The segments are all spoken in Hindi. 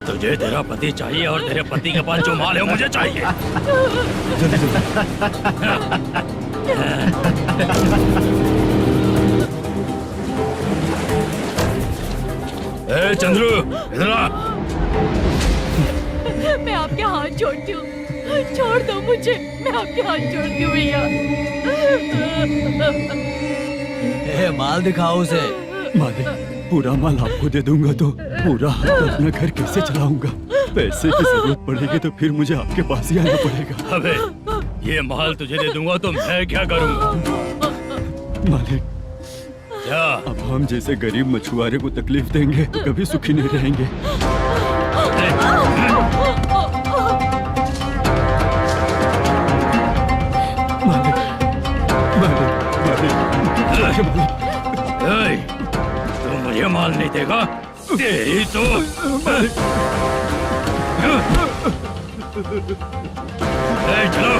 तुझे तेरा पति चाहिए और तेरे पति के पास जो माल है वो मुझे चाहिए। ए चंद्रू, इधर आ। मैं आपके हाथ जोड़ती हूँ, छोड़ दो मुझे, मैं आपके हाथ जोड़ती हूँ भैया। माल दिखाओ उसे। मालिक, पूरा माल आपको दे दूंगा तो पूरा अपना घर कैसे चलाऊंगा? पैसे की जरूरत पड़ेगी तो फिर मुझे आपके पास ही आना पड़ेगा। अबे, ये माल तुझे दे दूंगा तो मैं क्या करूंगा? मालिक, क्या? अब हम जैसे गरीब मछुआरे को तकलीफ देंगे तो कभी सुखी नहीं रहेंगे। मालिक, मालिक, मालिक, तू मुझे माल नहीं देगा? तेरी तो चलो।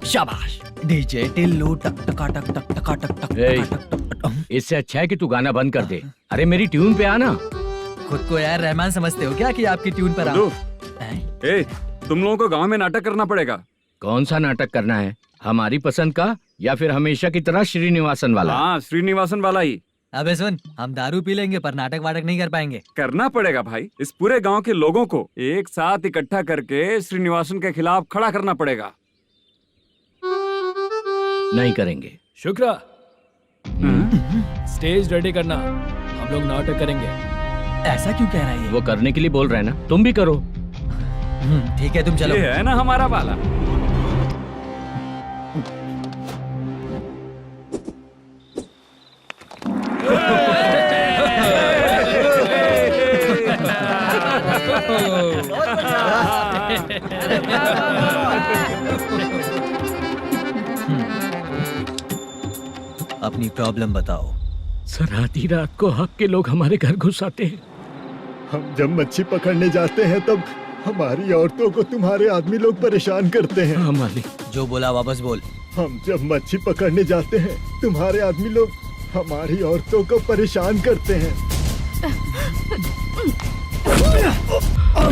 शाबाश डीजे टिल्लू टक टका टक टक टका टक टक टक टक। इससे अच्छा है कि तू गाना बंद कर दे। अरे मेरी ट्यून पे आना। खुद को यार रहमान समझते हो क्या कि आपकी ट्यून पर आओ? ए, तुम लोगों को गांव में नाटक करना पड़ेगा। कौन सा नाटक करना है? हमारी पसंद का या फिर हमेशा की तरह श्रीनिवासन वाला? हाँ, श्रीनिवासन वाला ही। अबे सुन, हम दारू पी लेंगे पर नाटक वाटक नहीं कर पाएंगे। करना पड़ेगा भाई। इस पूरे गांव के लोगों को एक साथ इकट्ठा करके श्रीनिवासन के खिलाफ खड़ा करना पड़ेगा। नहीं करेंगे। शुक्रा, स्टेज रेडी करना, हम लोग नाटक करेंगे। ऐसा क्यों कह रहा है ये? वो करने के लिए बोल रहे हैं ना, तुम भी करो। ठीक है, तुम चलो। ये है ना हमारा वाला। अपनी प्रॉब्लम बताओ। सर, आधी रात को आपके लोग हमारे घर घुस आते हैं। हम जब मच्छी पकड़ने जाते हैं तब हमारी औरतों को तुम्हारे आदमी लोग परेशान करते हैं। हाँ मालिक। जो बोला वापस बोल। हम जब मच्छी पकड़ने जाते हैं तुम्हारे आदमी लोग हमारी औरतों को परेशान करते हैं।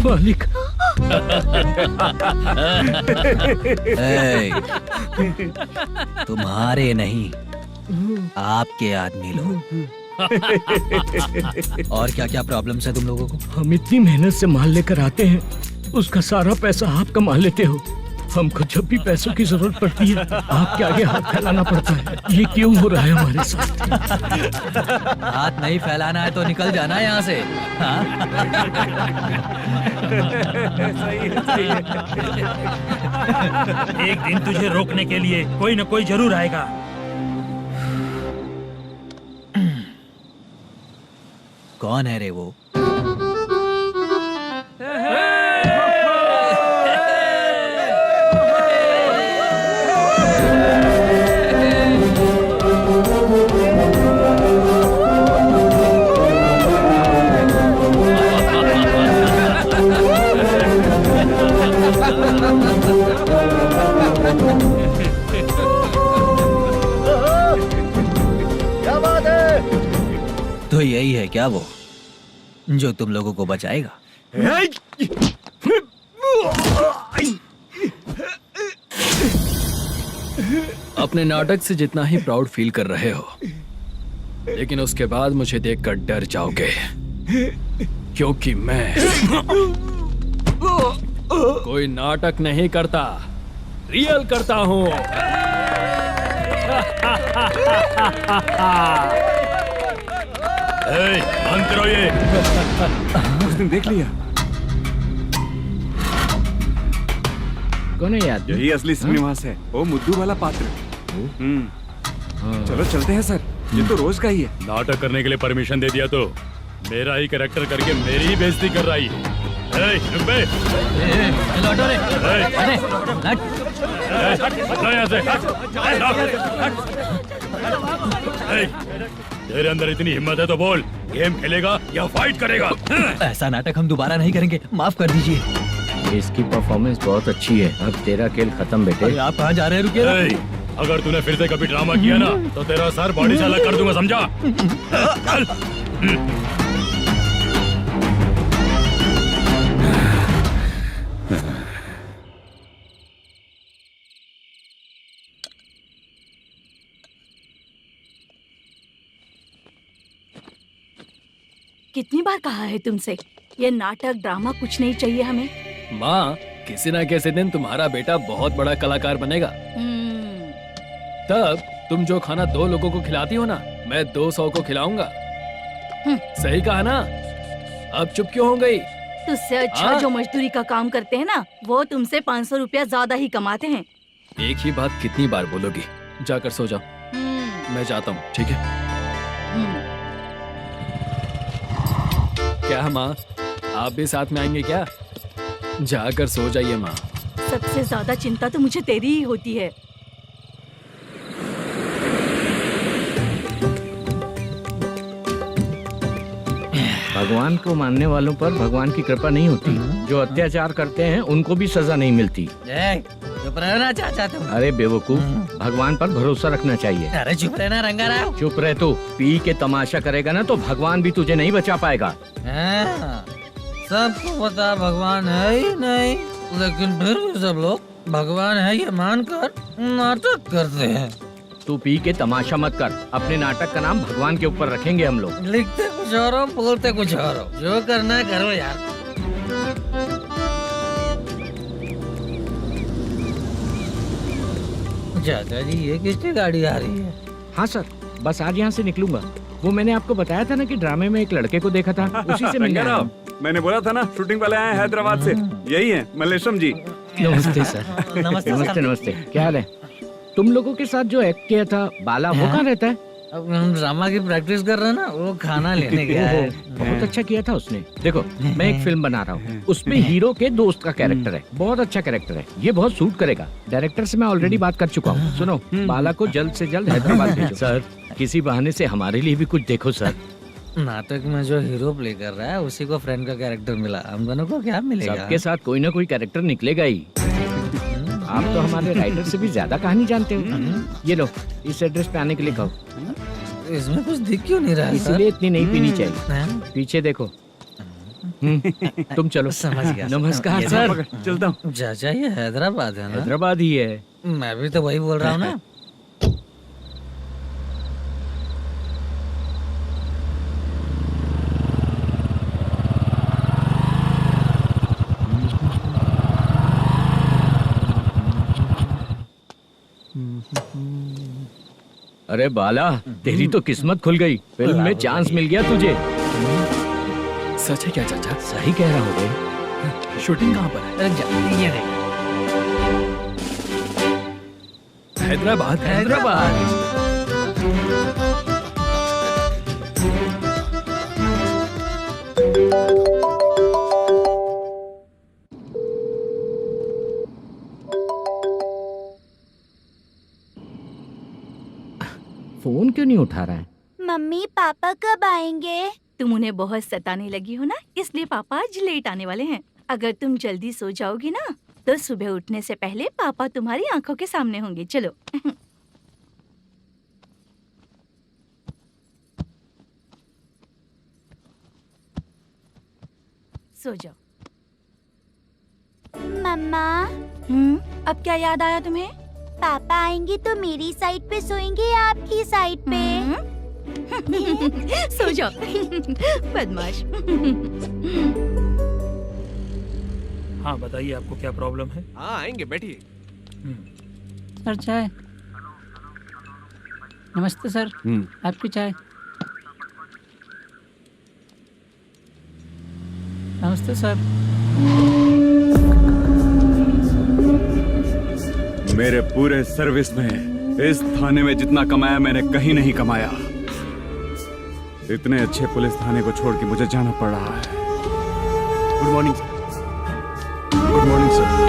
मालिक। तुम्हारे नहीं, आपके आदमी लोग। और क्या क्या प्रॉब्लम्स है तुम लोगों को? हम इतनी मेहनत से माल लेकर आते हैं, उसका सारा पैसा आप कमा लेते हो। हमको जब भी पैसों की जरूरत पड़ती है आपके आगे हाथ फैलाना पड़ता है। ये क्यों हो रहा है हमारे साथ? हाथ नहीं फैलाना है तो निकल जाना यहाँ से। हाँ? सही है। एक दिन तुझे रोकने के लिए कोई न कोई जरूर आएगा। कौन है रे वो? क्या बात है? तो यही है क्या वो जो तुम लोगों को बचाएगा? अपने नाटक से जितना ही प्राउड फील कर रहे हो, लेकिन उसके बाद मुझे देखकर डर जाओगे, क्योंकि मैं कोई नाटक नहीं करता, रियल करता हूँ। बंद करो ये। उसने देख लिया। कौन है याद? यही असली श्रीनिवास है, वो मुद्दू वाला पात्र। चलो चलते हैं सर, ये तो रोज का ही है। नाटक करने के लिए परमिशन दे दिया तो मेरा ही कैरेक्टर करके मेरी ही बेइज्जती कर रही है। रुक बे। लौटो रे। अरे हट। हटो यहाँ से। तेरे अंदर इतनी हिम्मत है तो बोल, गेम खेलेगा या फाइट करेगा? ऐसा नाटक हम दोबारा नहीं करेंगे, माफ कर दीजिए। इसकी परफॉर्मेंस बहुत अच्छी है। अब तेरा खेल खत्म बेटे। अरे आप कहाँ जा रहे हैं? रुकिए ना। अगर तूने फिर से कभी ड्रामा किया ना तो तेरा सर बॉडी से अलग कर दूंगा, समझा? चल। कितनी बार कहा है तुमसे, ये नाटक ड्रामा कुछ नहीं चाहिए हमें। माँ, किसी ना किसी दिन तुम्हारा बेटा बहुत बड़ा कलाकार बनेगा। तब तुम जो खाना 2 लोगों को खिलाती हो ना, मैं 200 को खिलाऊंगा। सही कहा ना? अब चुप क्यों हो गई? तुझसे अच्छा जो मजदूरी का काम करते हैं ना, वो तुमसे 500 रुपया ज्यादा ही कमाते हैं। एक ही बात कितनी बार बोलोगी? जाकर सो जाओ। मैं जाता हूँ, ठीक है? क्या माँ, आप भी साथ में आएंगे क्या? जाकर सो जाइए माँ। सबसे ज्यादा चिंता तो मुझे तेरी ही होती है। भगवान को मानने वालों पर भगवान की कृपा नहीं होती। जो अत्याचार करते हैं उनको भी सजा नहीं मिलती। चुप रहना चाचा तुम। अरे बेवकूफ, भगवान पर भरोसा रखना चाहिए। अरे चुप रहना रंगाराव। चुप रह तू। पी के तमाशा करेगा ना तो भगवान भी तुझे नहीं बचा पाएगा। सबको पता भगवान है ही नहीं, लेकिन फिर भी सब लोग भगवान है ये मानकर नाटक करते हैं। तू पी के तमाशा मत कर। अपने नाटक का नाम भगवान के ऊपर रखेंगे हम लोग। लिखते कुछ और हो, बोलते कुछ और हो। जो करना है करो यार। चाचा जी, ये किसकी गाड़ी आ रही है? हाँ सर, बस आज यहाँ से निकलूंगा। वो मैंने आपको बताया था ना कि ड्रामे में एक लड़के को देखा था, उसी से मिलने आया हूँ। मैंने बोला था ना, शूटिंग वाले आए हैं हैदराबाद से। यही है मल्लेशम जी। नमस्ते सर। नमस्ते नमस्ते नमस्ते। क्या हाल है? तुम लोगों के साथ जो एक्ट किया था बाला, वो कहाँ रहता है? अब हम ड्रामा की प्रैक्टिस कर रहे हैं ना, वो खाना लेने गया है। बहुत अच्छा किया था उसने। देखो, मैं एक फिल्म बना रहा हूँ, उसमें हीरो के दोस्त का कैरेक्टर है। बहुत अच्छा कैरेक्टर है, ये बहुत सूट करेगा। डायरेक्टर से मैं ऑलरेडी बात कर चुका हूँ। सुनो, बाला को जल्द से जल्द हैदराबाद भेजो। सर, किसी बहाने से हमारे लिए भी कुछ देखो सर। नाटक में जो हीरो प्ले कर रहा है उसी को फ्रेंड का कैरेक्टर मिला, हम दोनों को क्या मिलेगा? सबके साथ कोई ना कोई कैरेक्टर निकलेगा ही। आप तो हमारे राइटर से भी ज्यादा कहानी जानते हो। ये लो, इस एड्रेस पे आने के लिए कहो। इसमें कुछ दिख क्यों नहीं रहा है? इसलिए इतनी नहीं पीनी चाहिए। पीछे देखो। तुम चलो। समझ गया। नमस्कार सर। चलता हूँ। चाचा, ये हैदराबाद है ना? हैदराबाद ही है। मैं भी तो वही बोल रहा हूँ ना। अरे बाला, तेरी तो किस्मत खुल गई। फिल्म में चांस मिल गया तुझे। सच है क्या चाचा? सही कह रहा हूँ। शूटिंग कहाँ पर है? ये देख। हैदराबाद। हैदराबाद। फोन क्यों नहीं उठा रहा है? मम्मी पापा कब आएंगे? तुम उन्हें बहुत सताने लगी हो ना, इसलिए पापा आज लेट आने वाले हैं। अगर तुम जल्दी सो जाओगी ना, तो सुबह उठने से पहले पापा तुम्हारी आंखों के सामने होंगे। चलो। सो जाओ। मम्मा, अब क्या याद आया तुम्हें? पापा आएंगे तो मेरी साइड पे सोएंगे या आपकी साइड पे? सो जाओ। बदमाश। हाँ बताइए, आपको क्या प्रॉब्लम है? हाँ आएंगे, बैठिए। सर चाय। नमस्ते सर, आपकी चाय। नमस्ते सर। मेरे पूरे सर्विस में इस थाने में जितना कमाया मैंने कहीं नहीं कमाया। इतने अच्छे पुलिस थाने को छोड़ के मुझे जाना पड़ रहा है। Good morning sir. Good morning sir.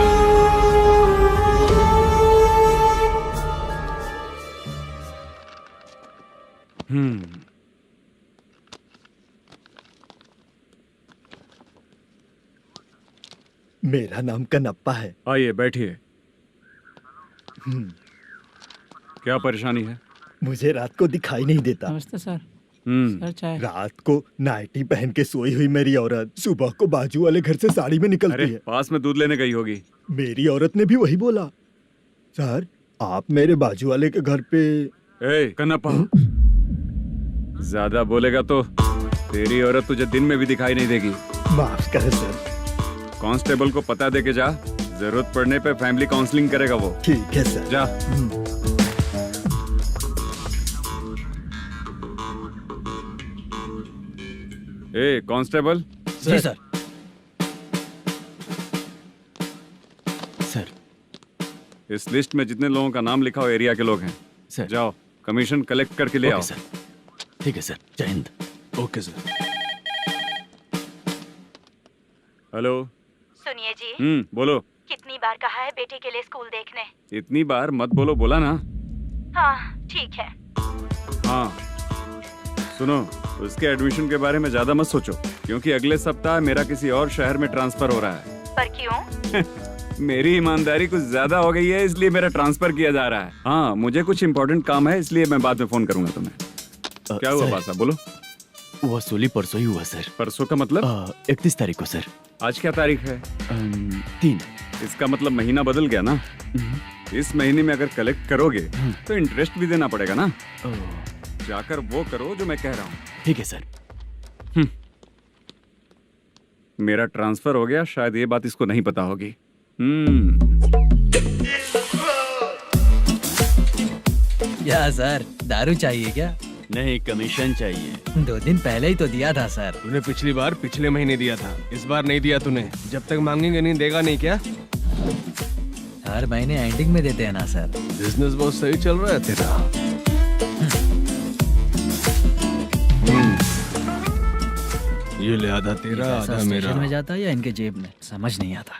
मेरा नाम कनप्पा है। आइए बैठिए। क्या परेशानी है? मुझे रात को दिखाई नहीं देता। नमस्ते सर। हम्म। सर चाय। रात को नाइटी पहन के सोई हुई मेरी औरत सुबह को बाजू वाले घर से साड़ी में निकलती अरे है। पास में दूध लेने गई होगी। मेरी औरत ने भी वही बोला। सर आप मेरे बाजू वाले के घर पे। ए कन्नप्पा, ज्यादा बोलेगा तो तेरी औरत तुझे दिन में भी दिखाई नहीं देगी। माफ करें सर। कांस्टेबल को पता दे के जा, जरूरत पड़ने पे फैमिली काउंसलिंग करेगा वो। ठीक है सर। जा। ए कांस्टेबल। जी सर। सर इस लिस्ट में जितने लोगों का नाम लिखा हो एरिया के लोग हैं, सर। जाओ कमीशन कलेक्ट करके ले आओ। सर ठीक है सर। जय हिंद। Okay sir. हेलो। सुनिए जी, बोलो। कितनी बार कहा है बेटे के लिए स्कूल देखने? इतनी बार मत बोलो, बोला ना। हाँ ठीक है। हाँ सुनो, उसके एडमिशन के बारे में ज्यादा मत सोचो, क्योंकि अगले सप्ताह मेरा किसी और शहर में ट्रांसफर हो रहा है। पर क्यों? मेरी ईमानदारी कुछ ज्यादा हो गई है, इसलिए मेरा ट्रांसफर किया जा रहा है। हाँ मुझे कुछ इम्पोर्टेंट काम है, इसलिए मैं बाद में फोन करूंगा तुम्हें। क्या हुआ बासा, बोलो। वसूली परसों ही हुआ सर। परसों का मतलब? 31 तारीख को सर। आज क्या तारीख है? 3। इसका मतलब महीना बदल गया ना। इस महीने में अगर कलेक्ट करोगे तो इंटरेस्ट भी देना पड़ेगा ना। जाकर वो करो जो मैं कह रहा हूँ। ठीक है सर। मेरा ट्रांसफर हो गया, शायद ये बात इसको नहीं पता होगी। क्या सर, दारू चाहिए क्या? नहीं, कमीशन चाहिए। 2 दिन पहले ही तो दिया था सर। तूने पिछली बार पिछले महीने दिया था, इस बार नहीं दिया तूने। जब तक मांगेंगे नहीं देगा नहीं क्या? हर महीने एंडिंग में देते हैं ना सर। बिजनेस बहुत सही चल रहा है तेरा। ये ले आधा तेरा, आधा मेरा। में जाता है या इनके जेब में, समझ नहीं आता।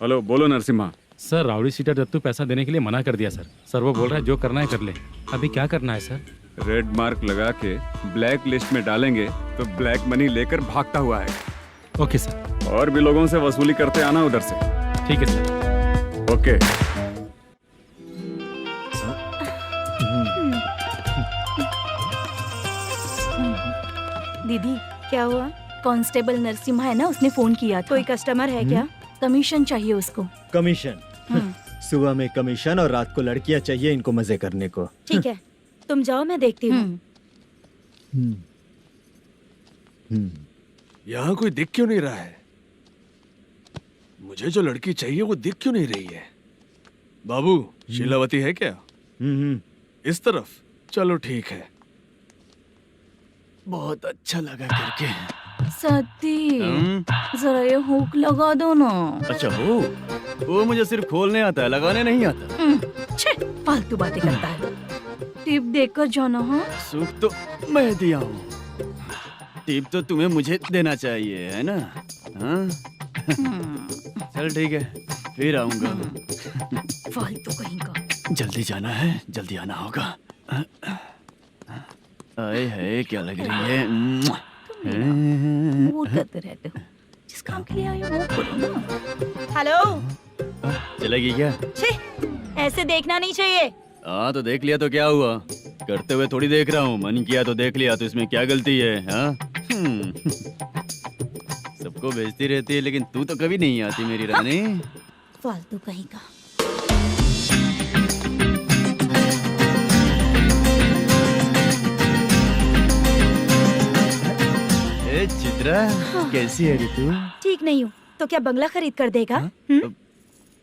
हेलो, बोलो Narasimha. Sir rowdy seater Dattu पैसा देने के लिए मना कर दिया सर। सर वो बोल रहा है जो करना है कर ले। अभी क्या करना है सर? रेड मार्क लगा के ब्लैक लिस्ट में डालेंगे तो ब्लैक मनी लेकर भागता हुआ है। Okay sir. और भी लोगों से वसूली करते आना उधर से। ठीक है सर। ओके। दीदी क्या हुआ? कांस्टेबल नरसिम्हा है ना, उसने फोन किया था। कोई कस्टमर है क्या? कमीशन चाहिए उसको। कमीशन? सुबह में कमीशन और रात को लड़कियां चाहिए इनको मजे करने को। ठीक है, तुम जाओ, मैं देखती हूँ। यहाँ कोई दिख क्यों नहीं रहा है? मुझे जो लड़की चाहिए वो दिख क्यों नहीं रही है? बाबू, शीलावती है क्या? इस तरफ? चलो ठीक है। बहुत अच्छा लगा करके। सती जरा ये हुक लगा दो ना। अच्छा वो मुझे सिर्फ खोलने आता है, लगाने नहीं आता। छे, फालतू बातें करता है। टिप देकर जाना। हाँ सुख तो मैं दिया हूँ, टिप तो तुम्हें मुझे देना चाहिए, है ना? हाँ? चल ठीक है, फिर आऊंगा। फालतू कहीं का। जल्दी जाना है, जल्दी आना होगा। आए है, क्या लग रही है? वो करते रहते हो, जिस काम के लिए आए हो वो करो ना। हेलो, चलेगी क्या? छे, ऐसे देखना नहीं चाहिए। हाँ तो देख लिया तो क्या हुआ? करते हुए थोड़ी देख रहा हूँ, मन किया तो देख लिया, तो इसमें क्या गलती है? हाँ? सबको भेजती रहती है, लेकिन तू तो कभी नहीं आती मेरी रानी। फालतू कहीं का। चित्रा, कैसी है रे तू? ठीक नहीं हूँ तो क्या बंगला खरीद कर देगा?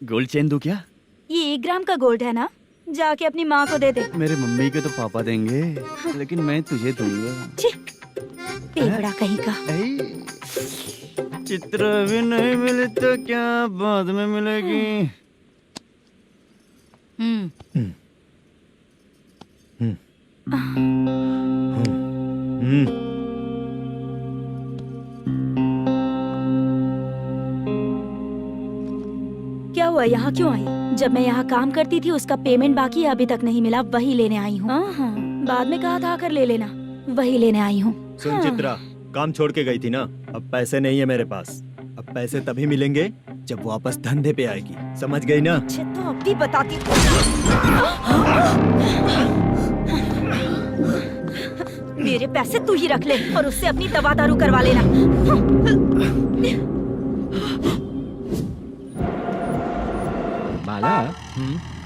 गोल्ड चेन दूं क्या? ये 1 ग्राम का गोल्ड है ना, जाके अपनी माँ को दे दे। मेरे मम्मी के तो पापा देंगे, लेकिन मैं तुझे दूंगा। पेवड़ा कहीं का। चित्रा भी नहीं मिली तो क्या बाद में मिलेगी? क्या हुआ, यहाँ क्यों आई? जब मैं यहाँ काम करती थी उसका पेमेंट बाकी अभी तक नहीं मिला, वही लेने आई हूँ। हाँ, बाद में कहा था आकर ले लेना, वही लेने आई हूँ। सुन चित्रा, काम छोड़ के गई थी ना, अब पैसे नहीं है मेरे पास। अब पैसे तभी मिलेंगे जब वापस धंधे पे आएगी, समझ गई ना? अच्छा तो अब भी बताती हूँ। मेरे पैसे तू ही रख ले और उससे अपनी दवा दारू करवा लेना। बाला,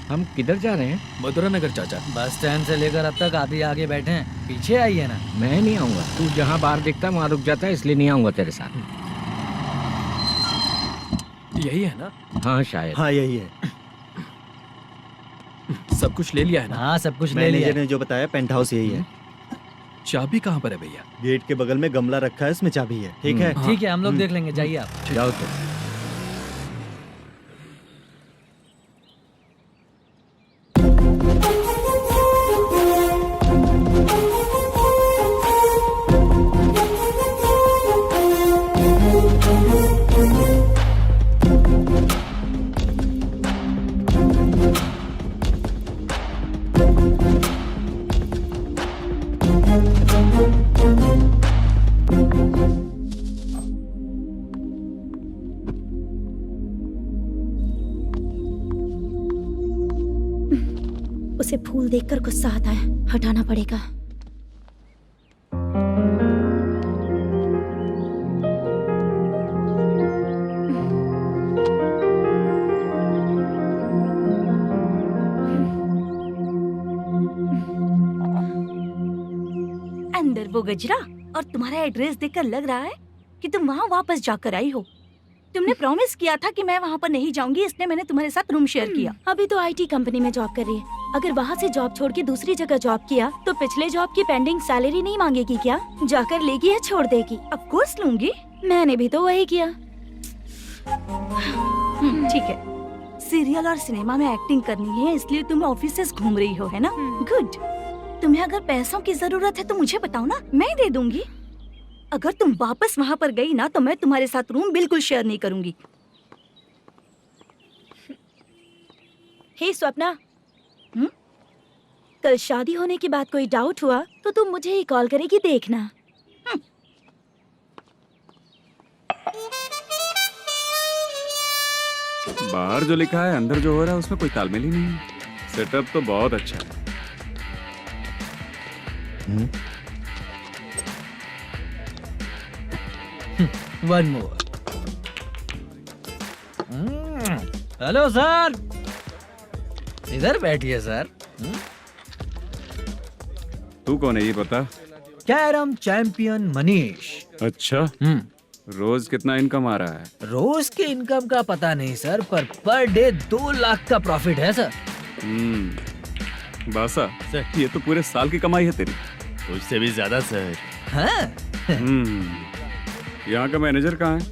हम किधर जा रहे हैं? मथुरा नगर चाचा। बस स्टैंड से लेकर अब तक आप ही आगे बैठे हैं, पीछे आइए ना। मैं नहीं आऊंगा, तू जहाँ बाहर दिखता है वहाँ रुक जाता है, इसलिए नहीं आऊंगा तेरे साथ। यही है ना? हाँ शायद। हाँ यही है। सब कुछ ले लिया है ना? हाँ सब कुछ ले लिया। मैनेजर ने जो बताया पेंट हाउस यही है। चाबी कहाँ पर है भैया? गेट के बगल में गमला रखा है, उसमें चाबी है। ठीक है? ठीक है, हम लोग देख लेंगे, जाइए आप। जाओ तो। उसे फूल देखकर गुस्सा आता है, हटाना पड़ेगा। अंदर वो गजरा और तुम्हारा एड्रेस देखकर लग रहा है कि तुम वहाँ वापस जाकर आई हो। तुमने प्रॉमिस किया था कि मैं वहाँ पर नहीं जाऊंगी, इसलिए मैंने तुम्हारे साथ रूम शेयर किया। अभी तो आईटी कंपनी में जॉब कर रही है। अगर वहाँ से जॉब छोड़ के दूसरी जगह जॉब किया तो पिछले जॉब की पेंडिंग सैलरी नहीं मांगेगी क्या? जाकर लेगी या छोड़ देगी? ऑफ कोर्स लूंगी। मैंने भी तो वही किया। ठीक है, सीरियल और सिनेमा में एक्टिंग करनी है, इसलिए तुम ऑफिसेस घूम रही हो, है ना? गुड। तुम्हें अगर पैसों की जरूरत है तो मुझे बताओ ना, मैं दे दूंगी। अगर तुम वापस वहाँ पर गई ना तो मैं तुम्हारे साथ रूम बिल्कुल शेयर नहीं करूंगी। हे स्वप्ना, कल शादी होने की बात कोई डाउट हुआ तो तुम मुझे ही कॉल करेगी, देखना। बाहर जो लिखा है अंदर जो हो रहा है उसमें कोई तालमेल ही नहीं है। सेटअप तो बहुत अच्छा है। One more. हेलो सर, इधर बैठिए सर। तू कौन है ये बता? Carrom champion Manish. अच्छा, रोज कितना इनकम आ रहा है? रोज के इनकम का पता नहीं सर, पर डे 2 लाख का प्रॉफिट है सर। बासा सर, ये तो पूरे साल की कमाई है तेरी। उससे भी ज्यादा सर। हाँ? यहाँ का मैनेजर कहाँ है?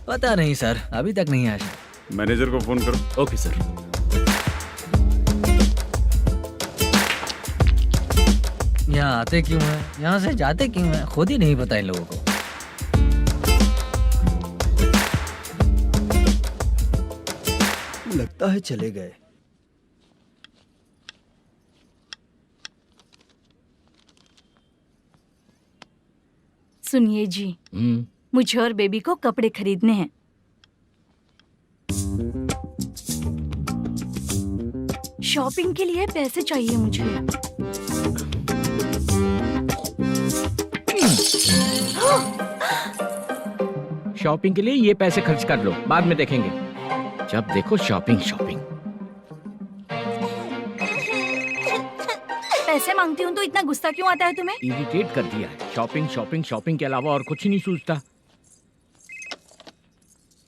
पता नहीं सर, अभी तक नहीं आया। मैनेजर को फोन करो। Okay sir. यहाँ आते क्यों हैं, यहाँ से जाते क्यों हैं, खुद ही नहीं पता इन लोगों को। लगता है चले गए। सुनिए जी, मुझे और बेबी को कपड़े खरीदने हैं। शॉपिंग के लिए पैसे चाहिए मुझे। शॉपिंग के लिए ये पैसे खर्च कर लो, बाद में देखेंगे। जब देखो शॉपिंग शॉपिंग। पैसे मांगती हूँ तो इतना गुस्सा क्यों आता है तुम्हें? इरिटेट कर दिया है। शॉपिंग शॉपिंग शॉपिंग के अलावा और कुछ नहीं सूझता।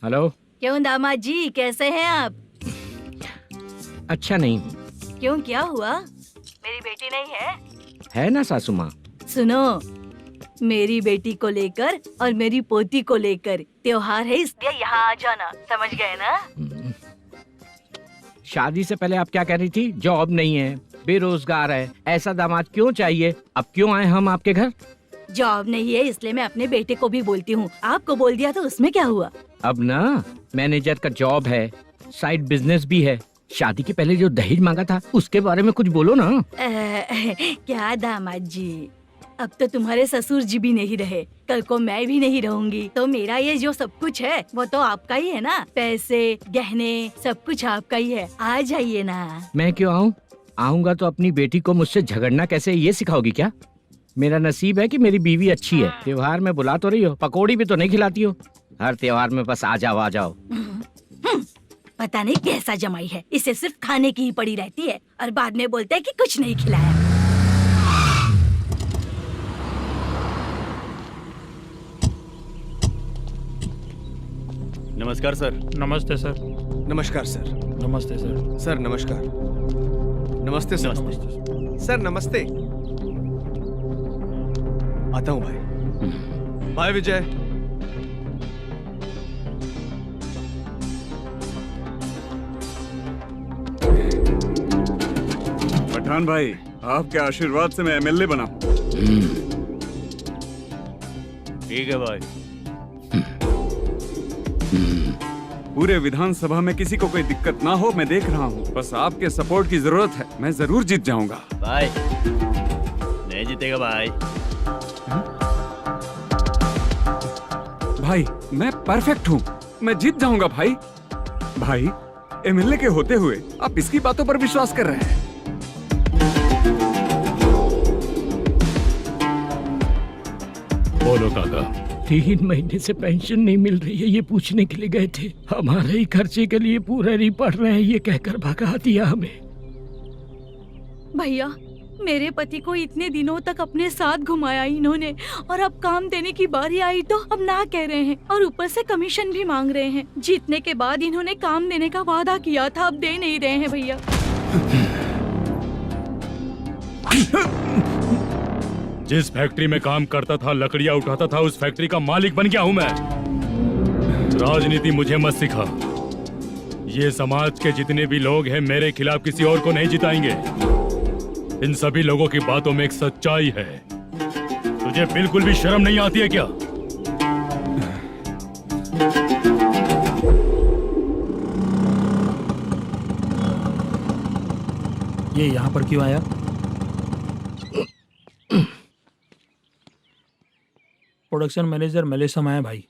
हेलो। क्यों दामाद जी, कैसे हैं आप? अच्छा नहीं हूँ। क्यों, क्या हुआ? मेरी बेटी नहीं है? है ना सासू माँ। सुनो, मेरी बेटी को लेकर और मेरी पोती को लेकर त्योहार है, इसलिए यहाँ आ जाना, समझ गए ना? शादी से पहले आप क्या कह रही थी? जॉब नहीं है, बेरोजगार है, ऐसा दामाद क्यों चाहिए? अब क्यों आए हम आपके घर? जॉब नहीं है इसलिए मैं अपने बेटे को भी बोलती हूँ, आपको बोल दिया तो उसमें क्या हुआ? अब ना मैनेजर का जॉब है, साइड बिजनेस भी है। शादी के पहले जो दहेज मांगा था उसके बारे में कुछ बोलो ना। क्या दामाद जी, अब तो तुम्हारे ससुर जी भी नहीं रहे, कल को मैं भी नहीं रहूंगी, तो मेरा ये जो सब कुछ है वो तो आपका ही है ना। पैसे गहने सब कुछ आपका ही है, आ जाइए ना। मैं क्यों आऊँ? आऊंगा तो अपनी बेटी को मुझसे झगड़ना कैसे ये सिखाओगी क्या? मेरा नसीब है कि मेरी बीवी अच्छी है। त्योहार में बुला तो रही हो, पकौड़ी भी तो नहीं खिलाती हो। हर त्योहार में बस आ जाओ आ जाओ। पता नहीं कैसा जमाई है, इसे सिर्फ खाने की ही पड़ी रहती है और बाद में बोलते है कि कुछ नहीं खिलाया। नमस्कार सर। नमस्ते सर। नमस्कार सर। नमस्ते सर। सर नमस्कार। नमस्ते सर। सर नमस्ते। आता हूँ भाई। बाय विजय। पठान भाई, आपके आशीर्वाद से मैं एमएलए बना। ठीक है भाई। पूरे विधानसभा में किसी को कोई दिक्कत ना हो, मैं देख रहा हूँ। बस आपके सपोर्ट की जरूरत है, मैं जरूर जीत जाऊंगा। भाई नहीं जीतेगा भाई। भाई मैं परफेक्ट हूँ, मैं जीत जाऊंगा भाई। भाई एमएलए के होते हुए आप इसकी बातों पर विश्वास कर रहे हैं? बोलो काका। 3 महीने से पेंशन नहीं मिल रही है, ये पूछने के लिए गए थे। हमारे ही खर्चे के लिए पूरा नहीं पड़ रहे हैं, ये कहकर भगा दिया हमें। भैया मेरे पति को इतने दिनों तक अपने साथ घुमाया इन्होंने, और अब काम देने की बारी आई तो अब ना कह रहे हैं, और ऊपर से कमीशन भी मांग रहे हैं। जीतने के बाद इन्होंने काम देने का वादा किया था, अब दे नहीं रहे हैं भैया। जिस फैक्ट्री में काम करता था, लकड़ियां उठाता था, उस फैक्ट्री का मालिक बन गया हूं मैं। राजनीति मुझे मत सिखा। ये समाज के जितने भी लोग हैं मेरे खिलाफ किसी और को नहीं जिताएंगे। इन सभी लोगों की बातों में एक सच्चाई है। तुझे बिल्कुल भी शर्म नहीं आती है क्या? ये यहाँ पर क्यों आया? प्रोडक्शन मैनेजर मलेशम आया भाई।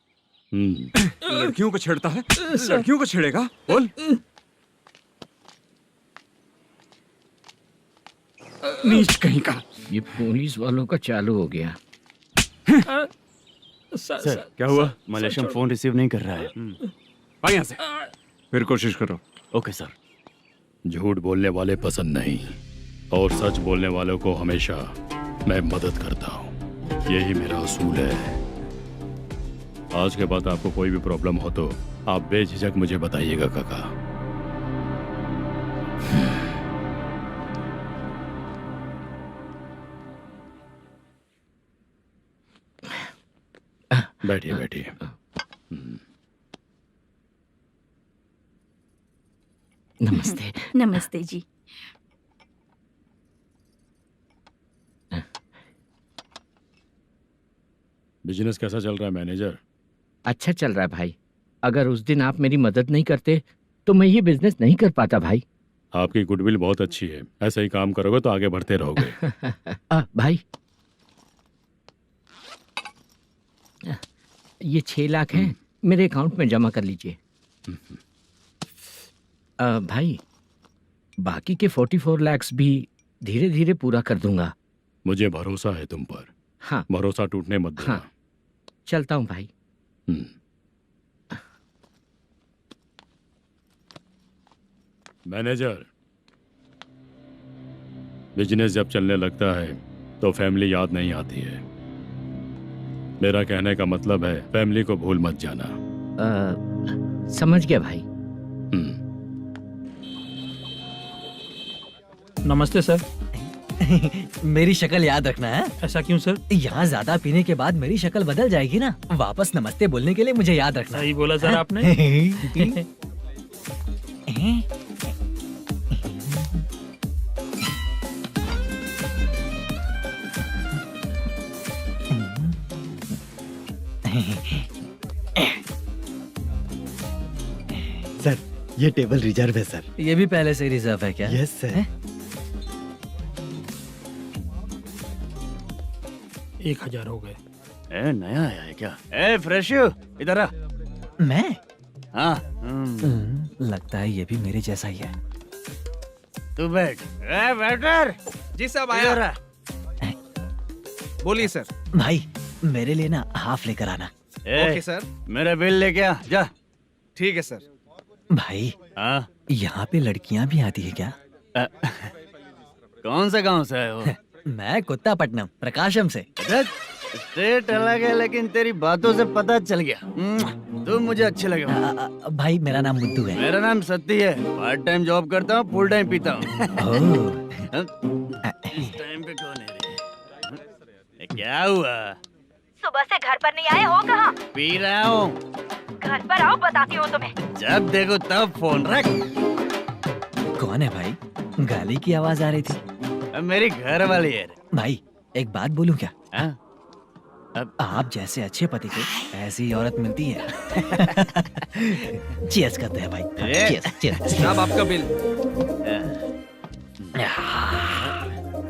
लड़कियों को छेड़ता है, लड़कियों को छेड़ेगा? बोल। नीच कहीं का। ये पुलिस वालों का चालू हो गया। सर क्या हुआ? मलेशियन फोन रिसीव नहीं कर रहा है। आ यहाँ से, फिर कोशिश करो। Okay sir. झूठ बोलने वाले पसंद नहीं, और सच बोलने वालों को हमेशा मैं मदद करता हूँ। यही मेरा असूल है। आज के बाद आपको कोई भी प्रॉब्लम हो तो आप बेझिझक मुझे बताइएगा काका। बैठिए बैठिए। नमस्ते। नमस्ते जी। बिजनेस कैसा चल रहा है मैनेजर? अच्छा चल रहा है भाई। अगर उस दिन आप मेरी मदद नहीं करते तो मैं ये बिजनेस नहीं कर पाता भाई। आपकी गुडविल बहुत अच्छी है, ऐसा ही काम करोगे तो आगे बढ़ते रहोगे। भाई ये 6 लाख हैं, मेरे अकाउंट में जमा कर लीजिए। भाई बाकी के 44 लाख भी धीरे धीरे पूरा कर दूंगा। मुझे भरोसा है तुम पर। हाँ भरोसा टूटने मत देना। हाँ चलता हूँ भाई। मैनेजर, बिजनेस जब चलने लगता है तो फैमिली याद नहीं आती है। मेरा कहने का मतलब है फैमिली को भूल मत जाना। समझ गया भाई। नमस्ते सर। मेरी शक्ल याद रखना है। ऐसा क्यों सर? यहाँ ज्यादा पीने के बाद मेरी शक्ल बदल जाएगी ना, वापस नमस्ते बोलने के लिए मुझे याद रखना। सही बोला सर आपने। सर ये टेबल रिजर्व है सर। ये भी पहले से रिजर्व है क्या? Yes sir. 1000 हो गए। ए नया आया है क्या? ए फ्रेश इधर आ। मैं? हाँ लगता है ये भी मेरे जैसा ही है। तू बैठ। ए वेटर जी साहब इधर आ। बोलिए सर। भाई मेरे लिए ना हाफ लेकर आना। ए, सर। मेरा बिल लेके आ जा। ठीक है सर। भाई हाँ यहाँ पे लड़कियाँ भी आती है क्या? कौन सा गांव से है वो? मैं कुत्तापट्टनम प्रकाशम से। स्टेट अलग है लेकिन तेरी बातों से पता चल गया। तुम मुझे अच्छे लगे। भाई मेरा नाम मुद्दू है। मेरा नाम सत्ती है। पार्ट टाइम जॉब करता हूँ, फुल टाइम पीता हूँ। इस टाइम पे कौन है रे? क्या हुआ? सुबह से घर पर नहीं आए हो कहाँ? पी रहा हूँ। घर पर आओ, बताती हूँ तुम्हें। जब देखो तब फोन रख। कौन है भाई? गाली की आवाज आ रही थी। अब मेरी घर वाली है। भाई एक बात बोलूं क्या? हाँ? आप जैसे अच्छे पति को ऐसी औरत मिलती है। चीयर्स करते हैं भाई। Cheers cheers. साहब आपका बिल।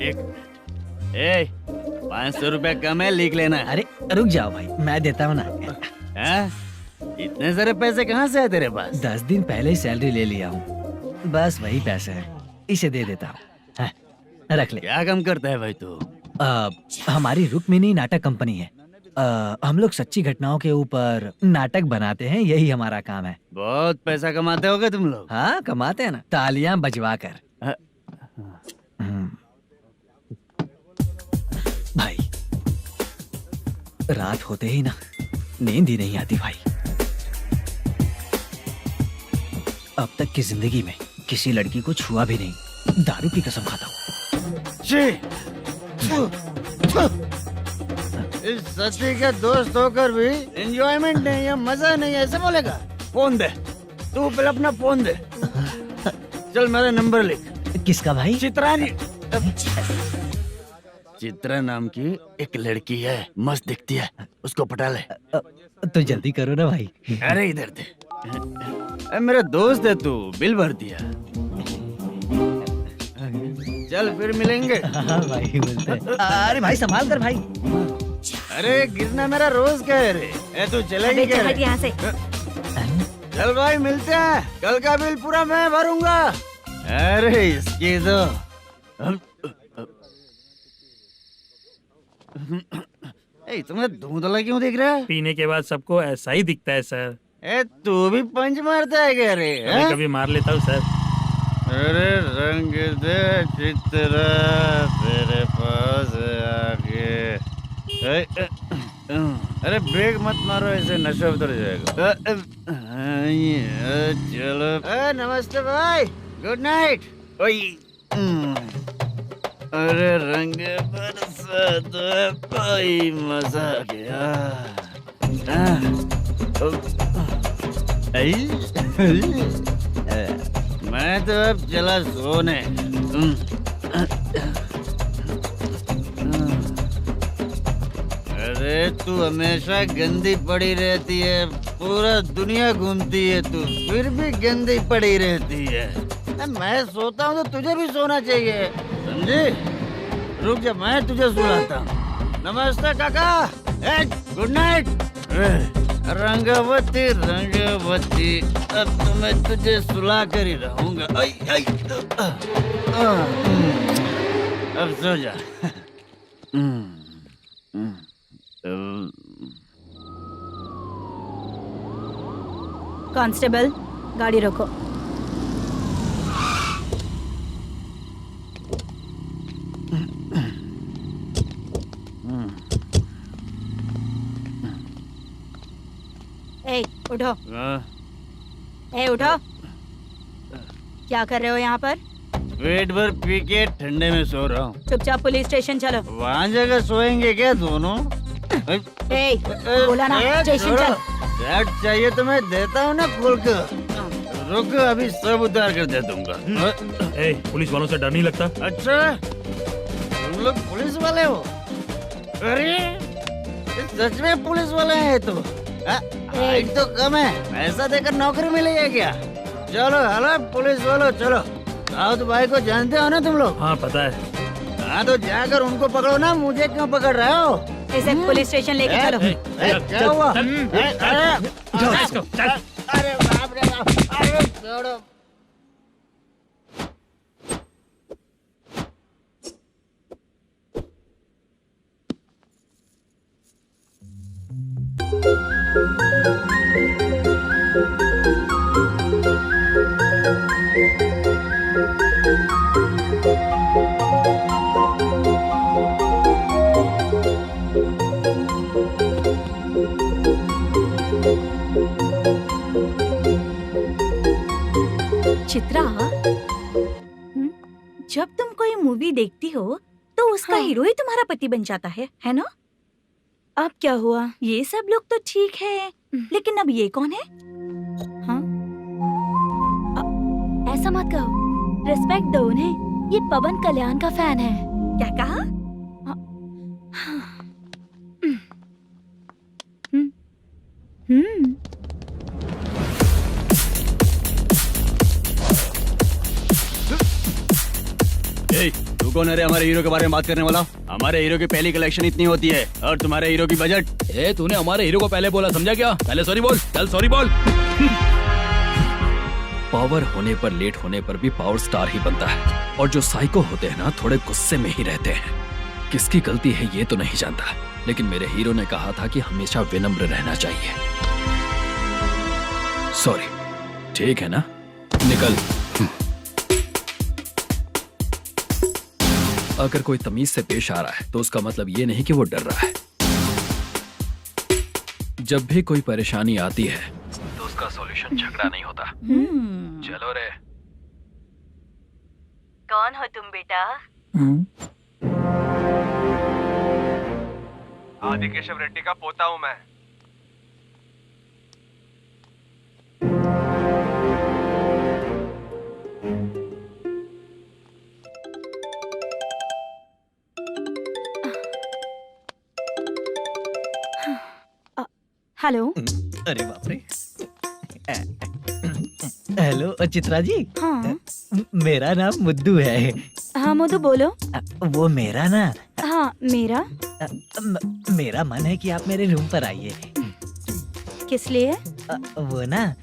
एक 500 रुपया कम है, लिख लेना। अरे रुक जाओ भाई, मैं देता हूँ ना। हाँ? इतने सारे पैसे कहाँ से है तेरे पास? 10 दिन पहले ही सैलरी ले लिया हूँ, बस वही पैसे हैं, इसे दे देता हूँ। हाँ, रख ले। क्या काम करता है भाई तू? हमारी रुक्मिणी नाटक कंपनी है। हम लोग सच्ची घटनाओं के ऊपर नाटक बनाते हैं, यही हमारा काम है। बहुत पैसा कमाते होगे तुम लोग। हाँ कमाते हैं ना, तालियां बजवा कर। भाई रात होते ही ना नींद ही नहीं आती भाई। अब तक की जिंदगी में किसी लड़की को छुआ भी नहीं, दारू की कसम खाता हूँ। इस सच्ची का दोस्त होकर भी एंजॉयमेंट नहीं है, मजा नहीं है, ऐसे बोलेगा? फोन दे, तू पहले अपना फोन दे। चल मेरा नंबर लिख। किसका भाई? चित्रानी। चित्रा नाम की एक लड़की है, मस्त दिखती है, उसको पटा ले। तो जल्दी करो ना भाई। अरे इधर दे। मेरा दोस्त है तू, बिल भर दिया। चल फिर मिलेंगे। हाँ भाई मिलते हैं। अरे भाई संभाल कर भाई। अरे गिरना मेरा रोज का है रे। तू चलेगी क्या? यहाँ से। चल भाई मिलते हैं, कल का बिल पूरा मैं भरूंगा। अरे इसकी तो तुम्हें धुंधला क्यों दिख रहा है? पीने के बाद सबको ऐसा ही दिखता है सर। तू भी पंच मारता है क्या रे? कभी कभी मार लेता हूँ सर। अरे रंग दे चित्रा तेरे पास आके। अरे ब्रेक मत मारो, ऐसे नशा उतर जाएगा। चलो। नमस्ते भाई, गुड नाइट। अरे रंग बरसात भाई, मजा आ गया। मैं तो अब चला सोने। अरे तू हमेशा गंदी पड़ी रहती है, पूरा दुनिया घूमती है तू, फिर भी गंदी पड़ी रहती है। मैं सोता हूँ तो तुझे भी सोना चाहिए, समझे? रुक जा, मैं तुझे सुलाता हूँ। नमस्ते काका, गुड नाइट। रंगवती रंगवती, अब तो मैं तुझे सुला कर ही रहूंगा। अब सो जा। कांस्टेबल, गाड़ी रोको। ए, उठो। उठो। क्या कर रहे हो यहाँ पर? पेट भर पी के ठंडे में सो रहा हूँ। चुपचाप पुलिस स्टेशन चलो। वहाँ जगह सोएंगे क्या दोनों? बोला ना, स्टेशन चल। शर्ट चाहिए तो मैं देता हूँ ना खोल कर। रुक, अभी सब उतार कर दे दूंगा। पुलिस वालों से डर नहीं लगता? अच्छा, तुम लोग पुलिस वाले हो? अरे सच में पुलिस वाले हैं तो हाइट तो कम है, पैसा देकर नौकरी मिलेगी क्या? चलो हेलो पुलिस वालों, चलो। दाऊद भाई को जानते हो ना तुम लोग? हाँ पता है। हाँ तो जाकर उनको पकड़ो ना, मुझे क्यों पकड़ रहे हो? इसे पुलिस स्टेशन लेके चलो। क्या हुआ? चल। अरे बाप रे बाप, अरे छोड़ो। चित्रा, जब तुम कोई मूवी देखती हो तो उसका हाँ। हीरो ही तुम्हारा पति बन जाता है ना? अब क्या हुआ? ये सब लोग तो ठीक है, लेकिन अब ये कौन है? हाँ? ऐसा मत कहो, रिस्पेक्ट दो उन्हें। ये पवन कल्याण का फैन है। क्या कहा? तू कौन है रे हमारे हीरो के बारे में बात करने वाला? हमारे हीरो की पहली कलेक्शन इतनी होती है और तुम्हारे हीरो की बजट। तूने हमारे हीरो को पहले बोला, समझा क्या? पहले सॉरी बोल, चल सॉरी बोल। पावर होने पर, लेट होने पर भी पावर स्टार ही बनता है। और जो साइको होते हैं ना, थोड़े गुस्से में ही रहते हैं। किसकी गलती है ये तो नहीं जानता, लेकिन मेरे हीरो ने कहा था कि हमेशा विनम्र रहना चाहिए। सॉरी, ठीक है ना? निकल। अगर कोई तमीज से पेश आ रहा है तो उसका मतलब ये नहीं कि वो डर रहा है। जब भी कोई परेशानी आती है तो उसका सॉल्यूशन झगड़ा नहीं होता। चलो रे। कौन हो तुम बेटा? आदि केशव रेड्डी का पोता हूँ मैं। हेलो। अरे बाप रे। हेलो चित्रा जी। हाँ मेरा नाम मुद्दू है। हाँ मधु बोलो। वो मेरा ना, हाँ मेरा। मेरा मन है कि आप मेरे रूम पर आइए। किस लिए? वो ना,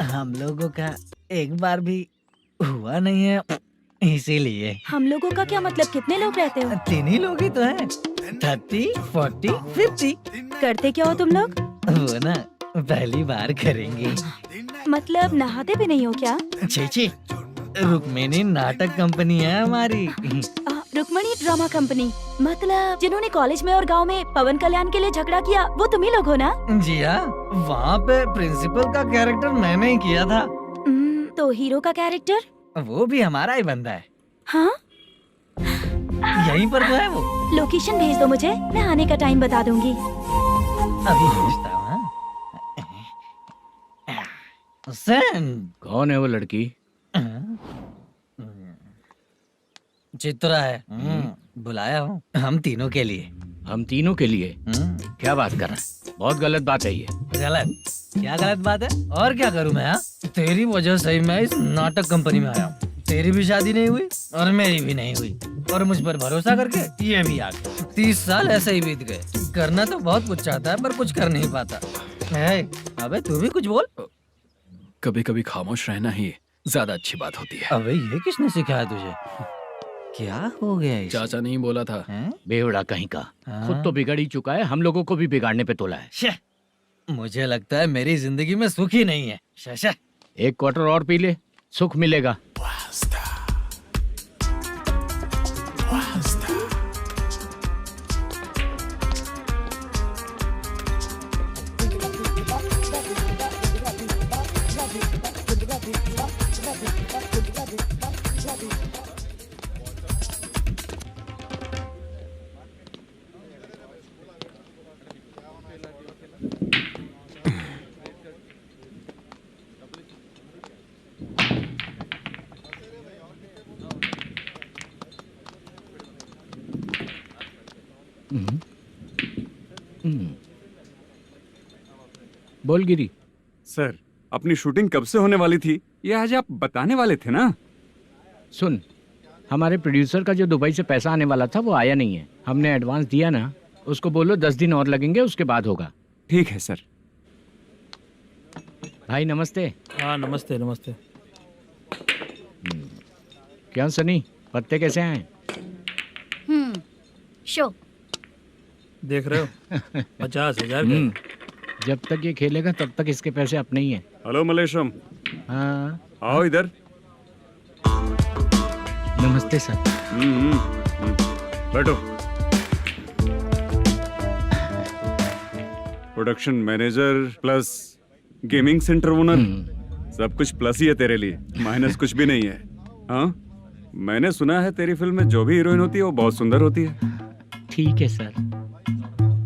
हम लोगों का एक बार भी हुआ नहीं है, इसीलिए। हम लोगों का क्या मतलब? कितने लोग रहते हो? 3 ही लोग ही तो हैं। 30, 40, 50। करते क्या हो तुम लोग? वो ना पहली बार करेंगे। मतलब नहाते भी नहीं हो क्या? छी, रुक्मिणी नाटक कंपनी है हमारी। Rukmini drama company? मतलब जिन्होंने कॉलेज में और गांव में पवन कल्याण के लिए झगड़ा किया, वो तुम ही लोग हो ना? जी हाँ, वहाँ पे प्रिंसिपल का कैरेक्टर मैंने ही किया था। तो हीरो का कैरेक्टर? वो भी हमारा ही बंदा है। हाँ? यहीं पर तो है वो। लोकेशन भेज दो मुझे, मैं आने का टाइम बता दूंगी। अभी भेजता हूँ। कौन है वो लड़की? चित्रा है। बुलाया हूँ हम तीनों के लिए। हम तीनों के लिए? क्या बात कर रहा है? बहुत गलत बात है ये। गलत? क्या गलत बात है? और क्या करूँ मैं? तेरी वजह से मैं इस नाटक कंपनी में आया हूँ। तेरी भी शादी नहीं हुई और मेरी भी नहीं हुई, और मुझ पर भरोसा करके ये भी आ गया। 30 साल ऐसे ही बीत गए। करना तो बहुत कुछ चाहता है पर कुछ कर नहीं पाता। अबे तू भी कुछ बोल। कभी कभी खामोश रहना ही ज्यादा अच्छी बात होती है। अबे ये किसने सिखाया तुझे? क्या हो गया इसे? चाचा नहीं बोला था? बेवड़ा कहीं का। खुद तो बिगड़ ही चुका है, हम लोगों को भी बिगाड़ने पे तोला है। मुझे लगता है मेरी जिंदगी में सुख ही नहीं है। शशा, एक क्वार्टर और पी ले, सुख मिलेगा। बोल गिरी। सर, अपनी शूटिंग कब से होने वाली थी ये आज आप बताने वाले थे ना? सुन, हमारे प्रोड्यूसर का जो दुबई से पैसा आने वाला था वो आया नहीं है। हमने एडवांस दिया ना, उसको बोलो 10 दिन और लगेंगे, उसके बाद होगा। ठीक है सर। भाई नमस्ते। हाँ नमस्ते नमस्ते। क्या सनी, पत्ते कैसे आए? शो देख रहे हो 50,000 का। जब तक ये खेलेगा तब तक इसके पैसे अपने ही हैं। हेलो मलेशम, हाँ आओ इधर। नमस्ते सर। बैठो। Production manager plus gaming centre owner, सब कुछ प्लस ही है तेरे लिए, माइनस कुछ भी नहीं है। हाँ, मैंने सुना है तेरी फिल्म में जो भी हीरोइन होती है वो बहुत सुंदर होती है। ठीक है सर।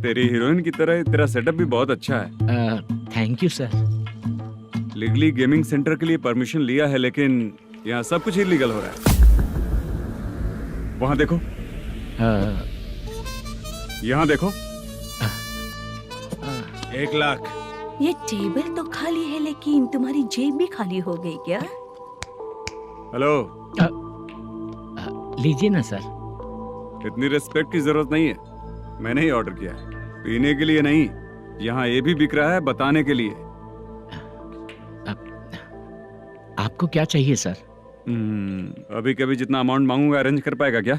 तेरी हीरोइन की तरह तेरा सेटअप भी बहुत अच्छा है। Thank you sir. Legally gaming centre के लिए परमिशन लिया है, लेकिन यहाँ सब कुछ इलीगल हो रहा है। वहाँ देखो, यहाँ देखो। 1 लाख। ये टेबल तो खाली है लेकिन तुम्हारी जेब भी खाली हो गई क्या? हेलो, लीजिए ना सर। इतनी रिस्पेक्ट की जरूरत नहीं है, मैंने ही ऑर्डर किया है। पीने के लिए नहीं, यहाँ ये भी बिक रहा है बताने के लिए। आपको क्या चाहिए सर? अभी कभी जितना अमाउंट मांगूंगा अरेंज कर पाएगा क्या?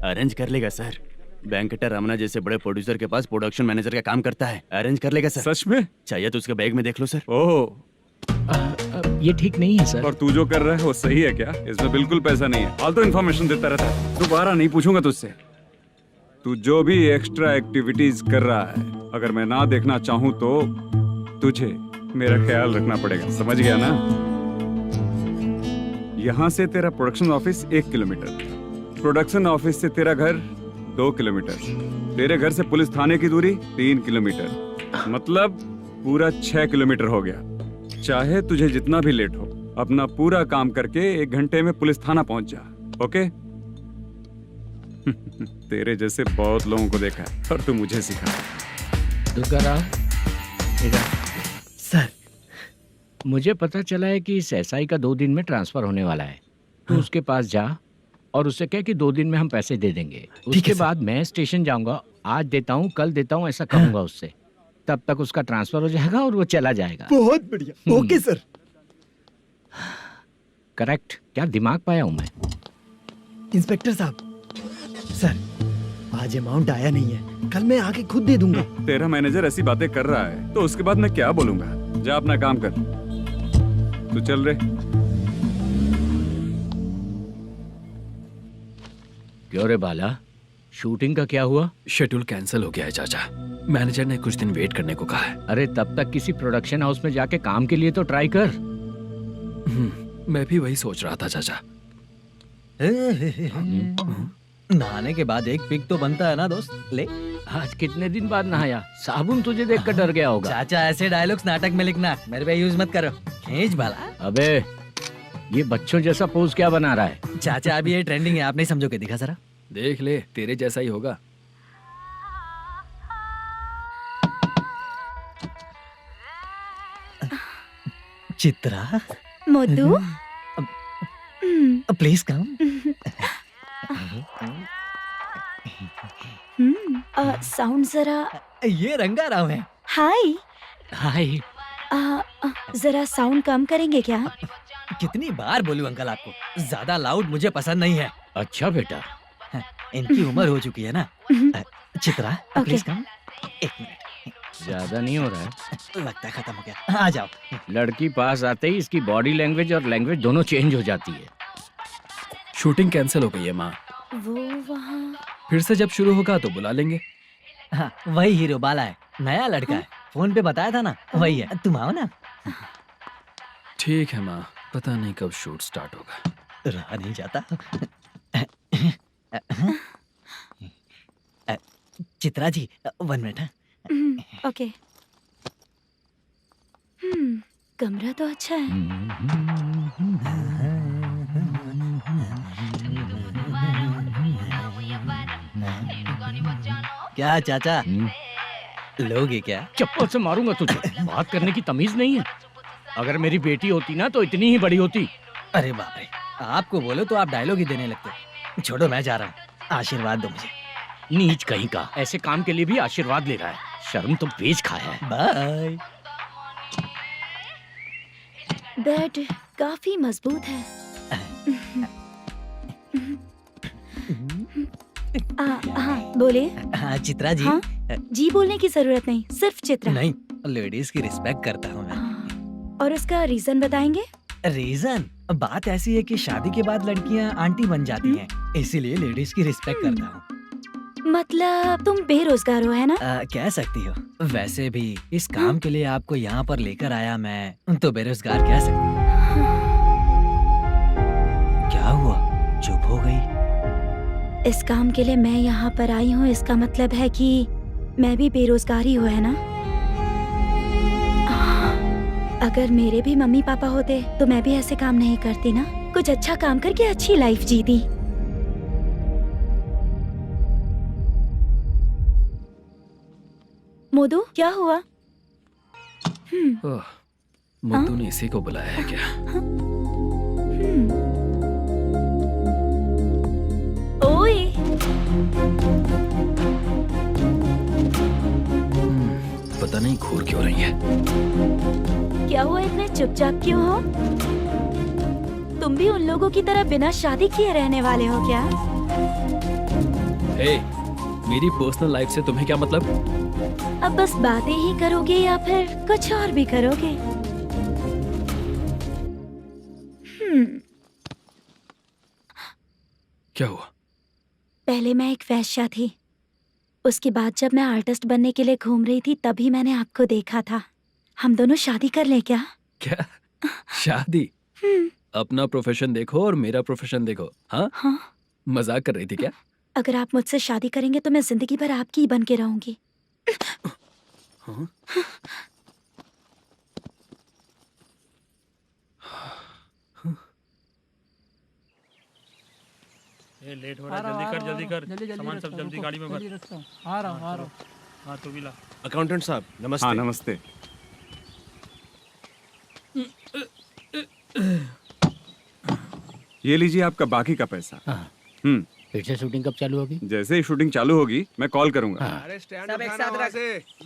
अरेंज कर लेगा सर। वेंकटर रमना जैसे बड़े प्रोड्यूसर के पास प्रोडक्शन मैनेजर का काम करता है, अरेंज कर लेगा सर। सच में? चाहिए तो उसके बैग में देख लो सर। ओह, ये ठीक नहीं है सर। और तू जो कर रहा है वो सही है क्या? इसमें बिल्कुल पैसा नहीं है, फालतू इन्फॉर्मेशन देता रहता है। दोबारा नहीं पूछूंगा तुझसे। तू जो भी एक्स्ट्रा एक्टिविटीज कर रहा है, अगर मैं ना देखना चाहूँ तो तुझे मेरा ख्याल रखना पड़ेगा, समझ गया ना? यहाँ से तेरा production office 1 kilometre, production office से तेरा घर 2 किलोमीटर, तेरे घर से पुलिस थाने की दूरी 3 किलोमीटर, मतलब पूरा 6 किलोमीटर हो गया। चाहे तुझे जितना भी लेट हो, अपना पूरा काम करके 1 घंटे में पुलिस थाना पहुंच जा, ओके? तेरे जैसे बहुत लोगों को देखा है और तू मुझे सिखा। सर, मुझे पता चला है कि इस एसआई का 2 दिन में ट्रांसफर होने वाला है। तो उसके पास जा और उससे कह कि 2 दिन में हम पैसे दे देंगे। उसके बाद मैं स्टेशन जाऊंगा, आज देता हूँ कल देता हूँ ऐसा कहूंगा उससे। तब तक उसका ट्रांसफर हो जाएगा और वो चला जाएगा। बहुत बढ़िया, ओके सर। करेक्ट। क्या दिमाग पाया हूँ मैं। इंस्पेक्टर साहब, सर आज अमाउंट आया नहीं है, कल मैं आके खुद दे दूंगा। तेरा मैनेजर ऐसी बातें कर रहा है तो उसके बाद मैं क्या बोलूंगा? जा अपना काम कर, तू चल रे। क्यों रे बाला, शूटिंग का क्या हुआ? शेड्यूल कैंसिल हो गया है चाचा। मैनेजर ने कुछ दिन वेट करने को कहा है। अरे तब तक किसी प्रोडक्शन हाउस में जाके काम के लिए तो ट्राई कर। मैं भी वही सोच रहा था चाचा। नहाने के बाद एक पिक तो बनता है ना दोस्त। ले, आज कितने दिन बाद नहाया? साबुन तुझे देखकर डर गया होगा। चाचा ऐसे डायलॉग्स नाटक में लिखना, मेरे पे यूज मत करो। खींच बाला। अबे ये बच्चों जैसा पोज क्या बना रहा है? चाचा अभी ये ट्रेंडिंग है, आप नहीं समझोगे। दिखा जरा। देख ले, तेरे जैसा ही होगा। Chitra, Modu, please come. Sound जरा। ये रंगा राव है। हाय। हाय। जरा साउंड कम करेंगे क्या? कितनी बार बोलूं अंकल आपको, ज्यादा लाउड मुझे पसंद नहीं है। अच्छा बेटा, इनकी उम्र हो चुकी है ना। Chitra, please come. 1 मिनट। ज्यादा नहीं हो रहा है? लगता है खत्म हो गया। आ जाओ। लड़की पास आते ही इसकी बॉडी लैंग्वेज और लैंग्वेज दोनों चेंज हो जाती है। शूटिंग कैंसिल हो गई है माँ। वो वहाँ। फिर से जब शुरू होगा तो बुला लेंगे। हाँ, वही हीरो बाला है, नया लड़का है। फोन पे बताया था ना, वही है। तुम आओ ना। ठीक है माँ, पता नहीं कब शूट स्टार्ट होगा। रहा नहीं जाता। चित्रा जी 1 मिनट। ओके। कमरा तो अच्छा है। क्या चाचा लोगे क्या? चप्पल से मारूंगा तुझे। बात करने की तमीज नहीं है। अगर मेरी बेटी होती ना तो इतनी ही बड़ी होती। अरे बाप रे, आपको बोलो तो आप डायलॉग ही देने लगते। छोड़ो, मैं जा रहा हूँ, आशीर्वाद दो मुझे। नीच कहीं का, ऐसे काम के लिए भी आशीर्वाद ले रहा है। शर्म तो बेच खाया है। बाय। बेड काफी मजबूत है। हाँ बोलिए। हाँ चित्रा जी। हाँ? जी बोलने की जरूरत नहीं, सिर्फ चित्रा। नहीं, लेडीज की रिस्पेक्ट करता हूँ मैं। और उसका रीजन बताएंगे? रीजन बात ऐसी है कि शादी के बाद लड़कियाँ आंटी बन जाती हैं, इसीलिए लेडीज की रिस्पेक्ट करता हूँ। मतलब तुम बेरोजगार हो, है ना? कह सकती हो। वैसे भी इस काम के लिए आपको यहाँ पर लेकर आया मैं, तो बेरोजगार कह सकती हूँ। क्या हुआ, चुप हो गई? इस काम के लिए मैं यहाँ पर आई हूँ, इसका मतलब है कि मैं भी बेरोजगार ही हूँ, है ना? अगर मेरे भी मम्मी पापा होते तो मैं भी ऐसे काम नहीं करती ना। कुछ अच्छा काम करके अच्छी लाइफ जीती। मोदू, क्या हुआ? मुद्दू ने इसी को बुलाया है क्या? ओए, पता नहीं घूर क्यों रही है। क्या हुआ, इतने चुपचाप क्यों हो? तुम भी उन लोगों की तरह बिना शादी किए रहने वाले हो क्या? हे, मेरी पर्सनल लाइफ से तुम्हें क्या मतलब? अब बस बातें ही करोगे या फिर कुछ और भी करोगे? क्या हुआ? पहले मैं एक वेश्या थी, उसके बाद जब मैं आर्टिस्ट बनने के लिए घूम रही थी तभी मैंने आपको देखा था। हम दोनों शादी कर ले क्या? क्या शादी? अपना प्रोफेशन देखो और मेरा प्रोफेशन देखो। हाँ? हाँ? मजाक कर रही थी क्या? अगर आप मुझसे शादी करेंगे तो मैं जिंदगी भर आपकी ही बन के रहूंगी। हाँ? ये लेट हो रहा है, जल्दी कर। सामान सब जल्दी गाड़ी में भर। आ रहा हूँ। हाँ तू भी ला। अकाउंटेंट साहब नमस्ते। हाँ नमस्ते। ये लीजिए आपका बाकी का पैसा। फिर से शूटिंग कब चालू होगी? जैसे ही शूटिंग चालू होगी मैं कॉल करूंगा। अरे स्टैंड सब एक साथ रख,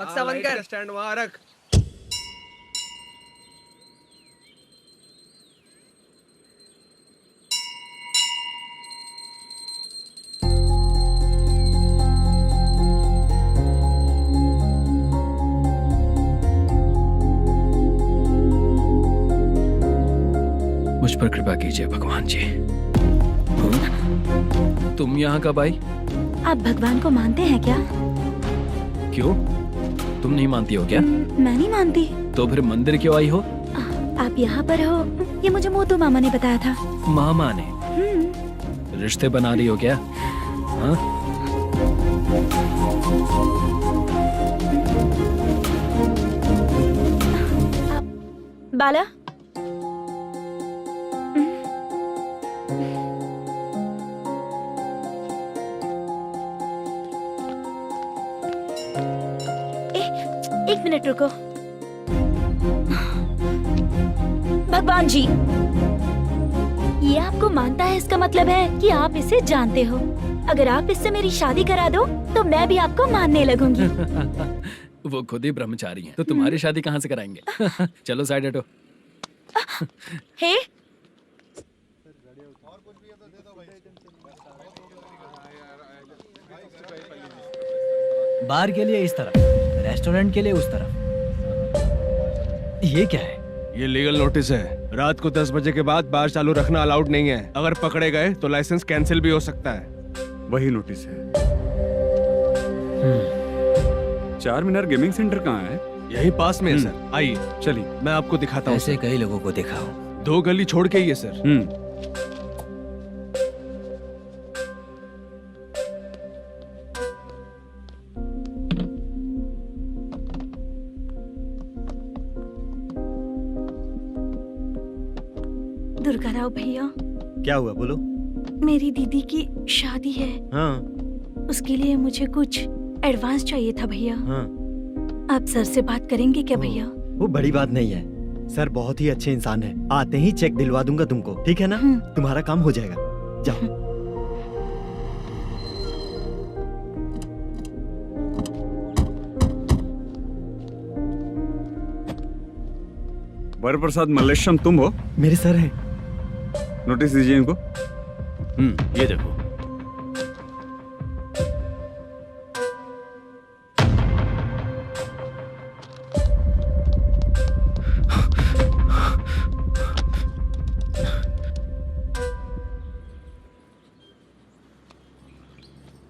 बक्सा बंद कर। स्टैंड वहाँ रख। मुझ पर कृपा कीजिए भगवान जी। तुम यहाँ कब आई? आप भगवान को मानते हैं क्या? क्यों? तुम नहीं मानती हो क्या? मैं नहीं मानती। तो फिर मंदिर क्यों आई हो? आप यहाँ पर हो ये मुझे मोदू मामा ने बताया था। मामा ने? रिश्ते बना रही हो क्या? हाँ? बाला, एक मिनट रुको। भगवान जी, ये आपको मानता है, इसका मतलब है कि आप इसे जानते हो। अगर आप इससे मेरी शादी करा दो तो मैं भी आपको मानने लगूंगी। वो खुद ही ब्रह्मचारी हैं, तो तुम्हारी शादी कहाँ से कराएंगे? चलो साइड हटो। हे, बार के लिए इस तरफ, रेस्टोरेंट के लिए उस तरफ। ये क्या है? ये लीगल नोटिस है। रात को 10 बजे के बाद बार चालू रखना अलाउड नहीं है। अगर पकड़े गए तो लाइसेंस कैंसिल भी हो सकता है। वही नोटिस है। चार मीनार गेमिंग सेंटर कहाँ है? यही पास में है सर, आइए चलिए मैं आपको दिखाता हूँ। ऐसे कई लोगों को देखा हूँ। 2 गली छोड़ के ही है सर। दुर्गा राव भैया, क्या हुआ बोलो। मेरी दीदी की शादी है, हाँ उसके लिए मुझे कुछ एडवांस चाहिए था भैया। हाँ, आप सर से बात करेंगे क्या भैया? वो बड़ी बात नहीं है। सर बहुत ही अच्छे इंसान है। आते ही चेक दिलवा दूंगा तुमको, ठीक है ना? तुम्हारा काम हो जाएगा। जाओ। वरप्रसाद मल्लेशम तुम हो? मेरे सर हैं। नोटिस दीजिए इनको। ये देखो।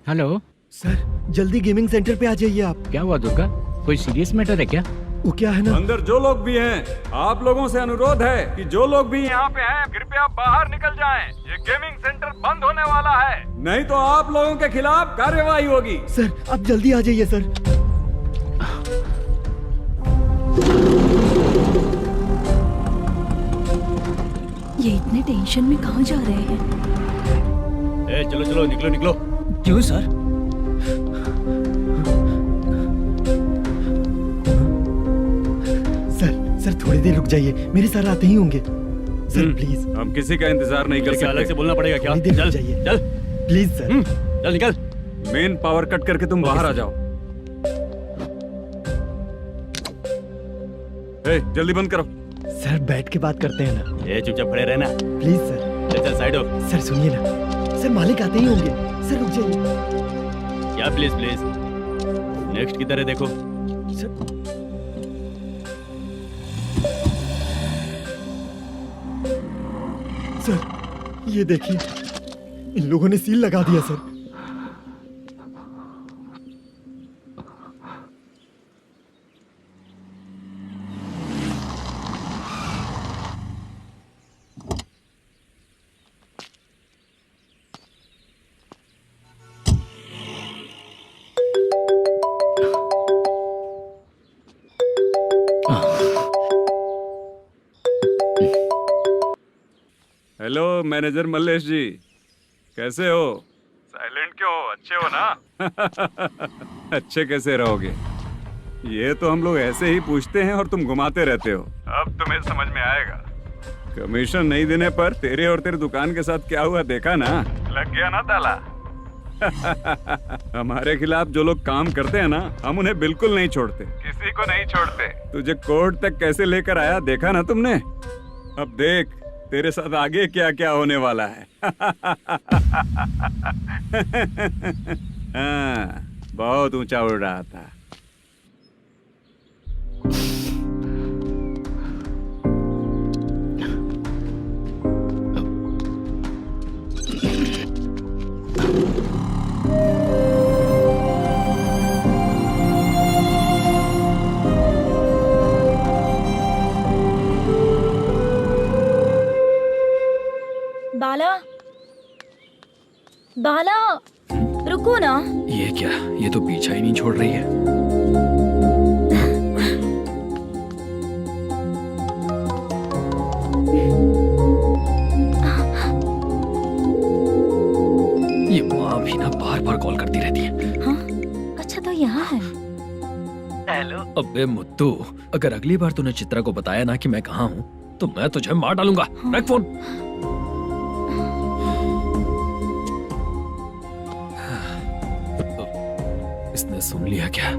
हेलो सर, जल्दी गेमिंग सेंटर पे आ जाइए आप। क्या हुआ दुर्गा? कोई सीरियस मैटर है क्या? वो क्या है ना, अंदर जो लोग भी हैं, आप लोगों से अनुरोध है कि जो लोग भी यहाँ पे हैं, कृपया बाहर निकल जाएं। ये गेमिंग सेंटर बंद होने वाला है, नहीं तो आप लोगों के खिलाफ कार्यवाही होगी। सर आप जल्दी आ जाइए सर। ये इतने टेंशन में कहाँ जा रहे हैं? चलो चलो निकलो निकलो। क्यों सर? सर थोड़ी देर रुक जाइए, मेरे सर आते ही होंगे। Sir please. हम किसी का इंतजार नहीं कर सकते। अलग से बोलना पड़ेगा क्या? थोड़ी देर रुक चल जाइए चल प्लीज सर। चल निकल। मेन पावर कट करके तुम बाहर आ जाओ। जल्दी बंद करो। सर बैठ के बात करते हैं ना। चुपचाप खड़े रहना। Please sir. चल साइड हो। सर सुनिए ना, सर मालिक आते ही होंगे। सर रुक जाइए। क्या प्लीज प्लीज? नेक्स्ट की तरह देखो। सर ये देखिए, इन लोगों ने सील लगा दिया सर। हेलो मैनेजर मल्लेश जी, कैसे हो? साइलेंट क्यों हो? अच्छे हो ना? अच्छे कैसे रहोगे? ये तो हम लोग ऐसे ही पूछते हैं और तुम घुमाते रहते हो। अब तुम्हें समझ में आएगा। कमीशन नहीं देने पर तेरे और तेरी दुकान के साथ क्या हुआ देखा ना? लग गया ना ताला। हमारे खिलाफ जो लोग काम करते हैं ना, हम उन्हें बिल्कुल नहीं छोड़ते, किसी को नहीं छोड़ते। तुझे कोर्ट तक कैसे लेकर आया देखा ना तुमने? अब देख तेरे साथ आगे क्या क्या होने वाला है। हाँ, बहुत ऊंचा उड़ रहा था। बाला, बाला, रुको ना। ये क्या? ये तो पीछा ही नहीं छोड़ रही है। ये माँ भी ना बार बार कॉल करती रहती है। हाँ? अच्छा तो यहाँ है। हेलो। अबे मुद्दू, अगर अगली बार तूने चित्रा को बताया ना कि मैं कहाँ हूँ, तो मैं तुझे मार डालूंगा। रख फोन। इसने सुन लिया क्या?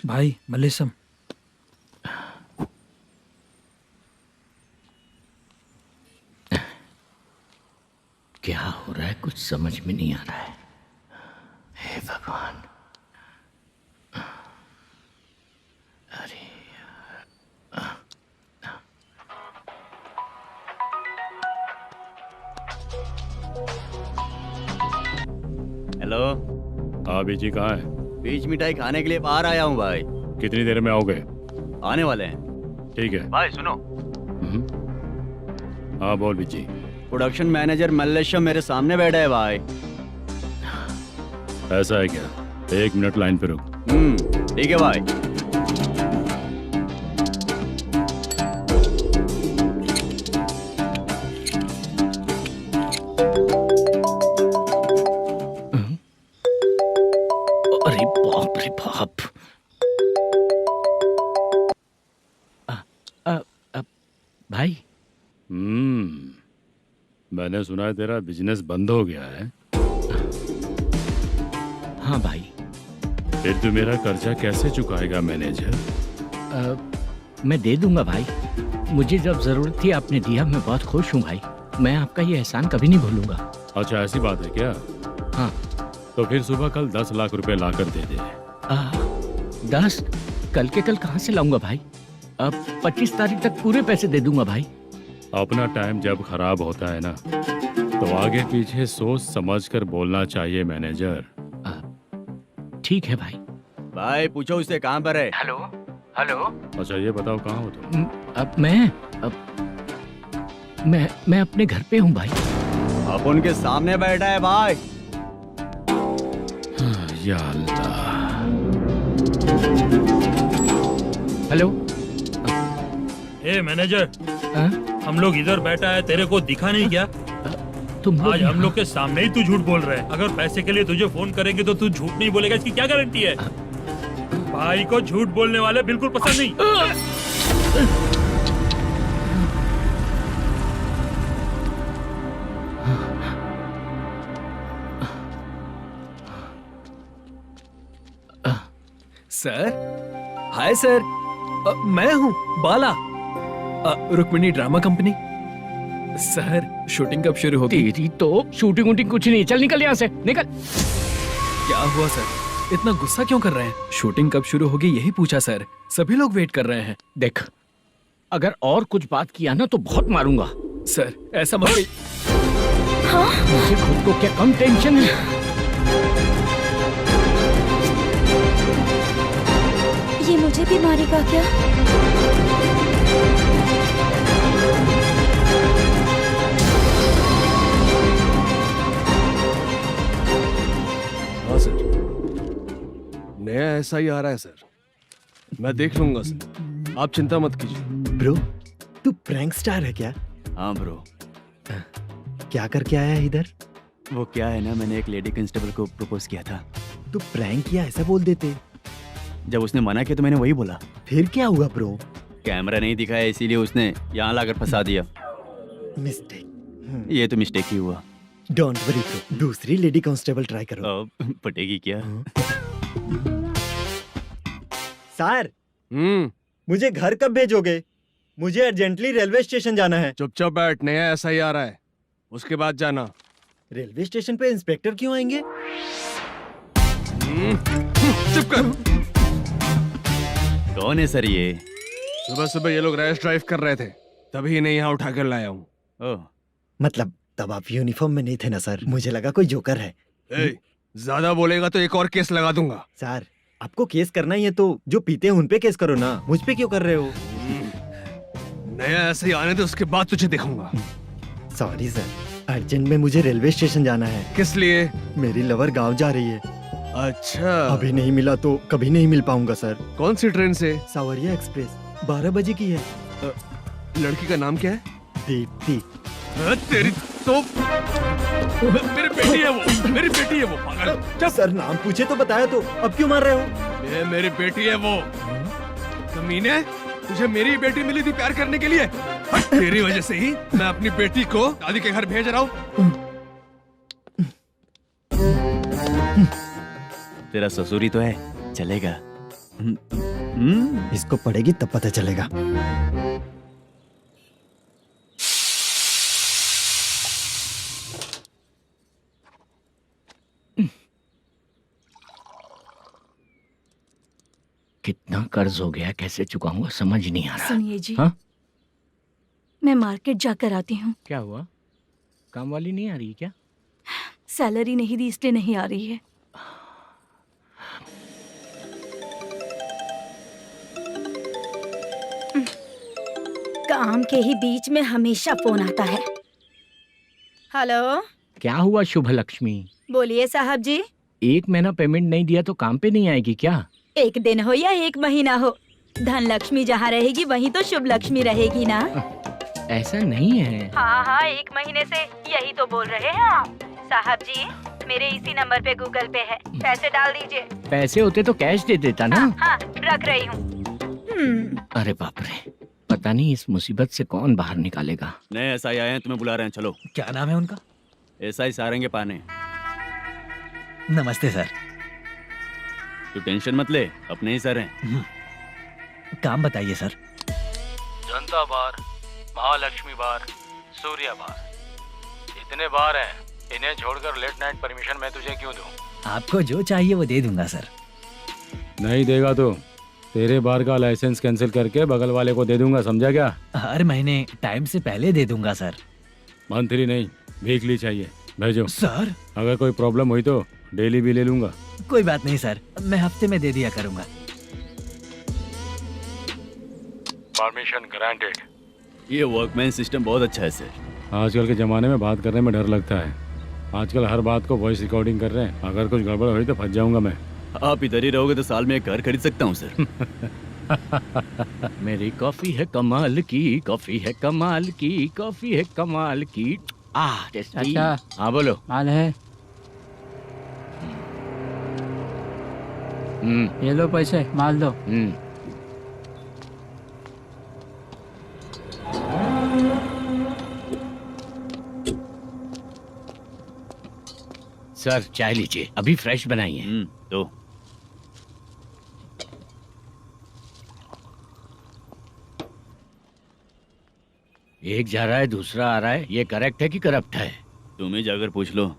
भाई मल्लेशम, क्या हो रहा है? कुछ समझ में नहीं आ रहा है। हे भगवान। अरे हेलो। हाँ बीजी कहाँ है? बीच मिठाई खाने के लिए बाहर आया हूँ भाई। कितनी देर में आओगे? आने वाले हैं। ठीक है भाई सुनो। हाँ बोल बीजी। प्रोडक्शन मैनेजर मल्लेशम मेरे सामने बैठा है भाई। ऐसा है क्या? 1 मिनट लाइन पे रुक। ठीक है भाई। अरे बाप रे बाप। भाई। मैंने सुना है तेरा बिजनेस बंद हो गया है। हाँ भाई। फिर तू मेरा कर्जा कैसे चुकाएगा मैनेजर? मैं दे दूंगा भाई। मुझे जब जरूरत थी आपने दिया, मैं बहुत खुश हूँ भाई। मैं आपका ये एहसान कभी नहीं भूलूंगा। अच्छा ऐसी बात है क्या? हाँ। तो फिर सुबह कल 10 लाख रुपए लाकर दे दे। 10? कल के कल कहाँ से लाऊंगा भाई? अब 25 तारीख तक पूरे पैसे दे दूंगा भाई। अपना टाइम जब खराब होता है ना, तो आगे पीछे सोच समझ कर बोलना चाहिए मैनेजर। ठीक है भाई। भाई पूछो उससे कहाँ पर है? Hello hello. अच्छा ये बताओ कहाँ हो तुम? अब मैं अपने घर पे हूँ भाई। अब उनके सामने बैठा है भाई। या अल्लाह। हेलो। ए मैनेजर, हम लोग इधर बैठा है, तेरे को दिखा नहीं क्या? तुम आज हम लोग के सामने ही तू झूठ बोल रहा है। अगर पैसे के लिए तुझे फोन करेंगे तो तू झूठ नहीं बोलेगा, इसकी क्या गारंटी है? भाई को झूठ बोलने वाले बिल्कुल पसंद नहीं। सर, हाय सर, मैं हूँ Bala, Rukmini drama company. Sir shooting कब शुरू होगी? तेरी तो शूटिंग वूटिंग कुछ नहीं। चल निकल यहाँ से, निकल। क्या हुआ सर, इतना गुस्सा क्यों कर रहे हैं? शूटिंग कब शुरू होगी यही पूछा सर, सभी लोग वेट कर रहे हैं। देख, अगर और कुछ बात किया ना तो बहुत मारूंगा। सर ऐसा मत कहिए। मुझे खुद को क्या कम टेंशन है? ये मुझे भी मारेगा क्या? हाँ सर, नया ऐसा ही आ रहा है सर, मैं देख लूंगा सर, आप चिंता मत कीजिए। ब्रो, तू प्रैंक स्टार है क्या? हाँ ब्रो। क्या करके आया है इधर? वो क्या है ना, मैंने एक लेडी कांस्टेबल को प्रपोज किया था। तू प्रैंक किया ऐसा बोल देते। जब उसने मना किया तो मैंने वही बोला। फिर क्या हुआ ब्रो? कैमरा नहीं दिखाया इसीलिए उसने यहाँ लाकर फंसा दिया। मिस्टेक। ये तो मिस्टेक ही हुआ। डोंट वरी ब्रो, दूसरी लेडी कांस्टेबल ट्राई करो। पटेगी क्या? सर, मुझे घर कब भेजोगे? मुझे अर्जेंटली रेलवे स्टेशन जाना है। चुपचाप बैठ, नया ऐसा ही आ रहा है, उसके बाद जाना। रेलवे स्टेशन पे इंस्पेक्टर क्यों आएंगे? चुप कर। कौन है सर ये? सुबह सुबह ये लोग रैश ड्राइव कर रहे थे, तभी इन्हें यहाँ उठा कर लाया हूँ। मतलब तब आप यूनिफॉर्म में नहीं थे ना सर, मुझे लगा कोई जोकर है। ज्यादा बोलेगा तो एक और केस लगा दूंगा। सर, आपको केस करना ही है तो जो पीते हैं उन पे केस करो ना, मुझ पे क्यों कर रहे हो? नया ऐसे ही आने दो, उसके बाद तुझे देखूंगा। सॉरी सर, अर्जेंट में मुझे रेलवे स्टेशन जाना है। किस लिए? मेरी लवर गांव जा रही है। अच्छा, अभी नहीं मिला तो कभी नहीं मिल पाऊंगा सर। कौन सी ट्रेन से? सावरिया एक्सप्रेस, 12 बजे की है। लड़की का नाम क्या है? दीप्ति। तेरी तो मेरी बेटी है वो, मेरी बेटी है वो, पागल। सर नाम पूछे तो बताया, तो अब क्यों मार रहे हो? ये मेरी बेटी है वो। कमीने, तुझे मेरी बेटी मिली थी प्यार करने के लिए, तेरी वजह से ही मैं अपनी बेटी को दादी के घर भेज रहा हूँ। तेरा ससुरी तो है, चलेगा। इसको पढ़ेगी तब पता चलेगा। कितना कर्ज हो गया, कैसे चुकाऊंगा समझ नहीं आ रहा। सुनिए जी, हाँ? मैं मार्केट जाकर आती हूँ। क्या हुआ? काम वाली नहीं आ रही क्या? सैलरी नहीं दी इसलिए नहीं आ रही है। काम के ही बीच में हमेशा फोन आता है। हेलो, क्या हुआ शुभ लक्ष्मी? बोलिए साहब जी। 1 महीना पेमेंट नहीं दिया तो काम पे नहीं आएगी क्या? 1 दिन हो या 1 महीना हो, धन लक्ष्मी जहाँ रहेगी वहीं तो शुभ लक्ष्मी रहेगी ना। ऐसा नहीं है। हाँ, 1 महीने से यही तो बोल रहे हैं आप। साहब जी, मेरे इसी नंबर पे गूगल पे है, पैसे डाल दीजिए। पैसे होते तो कैश दे देता ना। हाँ, रख रही हूँ। अरे बाप रे, पता नहीं इस मुसीबत से कौन बाहर निकालेगा। नए एसआई आए हैं, तुम्हें बुला रहे हैं, चलो। क्या नाम है उनका? एसआई सारंगे पाने। नमस्ते सर। तू टेंशन मत ले, अपने ही सर हैं। काम बताइए सर। जनता बार, महालक्ष्मी बार, सूर्या बार, इतने बार हैं। इन्हें छोड़कर लेट नाइट परमिशन मैं तुझे क्यों दूं? आपको जो चाहिए वो दे दूंगा सर। नहीं देगा तो तेरे बार का लाइसेंस कैंसिल करके बगल वाले को दे दूंगा, समझा क्या? हर महीने टाइम से पहले दे दूंगा सर। मंथली नहीं, वीकली चाहिए, भेजो। सर अगर कोई प्रॉब्लम हुई तो डेली भी ले लूंगा। कोई बात नहीं सर, मैं हफ्ते में दे दिया करूंगा। Permission granted. ये वर्कमैन सिस्टम बहुत अच्छा है सर। आजकल के ज़माने में बात करने में डर लगता है। आजकल हर बात को वॉइस रिकॉर्डिंग कर रहे हैं। अगर कुछ गड़बड़ हुई तो फंस जाऊंगा मैं। आप इधर ही रहोगे तो साल में एक घर खरीद सकता हूँ सर। मेरी कॉफी है कमाल की, कॉफी है कमाल की, कॉफी है कमाल की। टेस्टी। अच्छा। हाँ बोलो। माल है, ये लो पैसे, माल दो। सर चाय लीजिए, अभी फ्रेश बनाई है। तो एक जा रहा है दूसरा आ रहा है, ये करेक्ट है कि करप्ट है? तुम ही जाकर पूछ लो।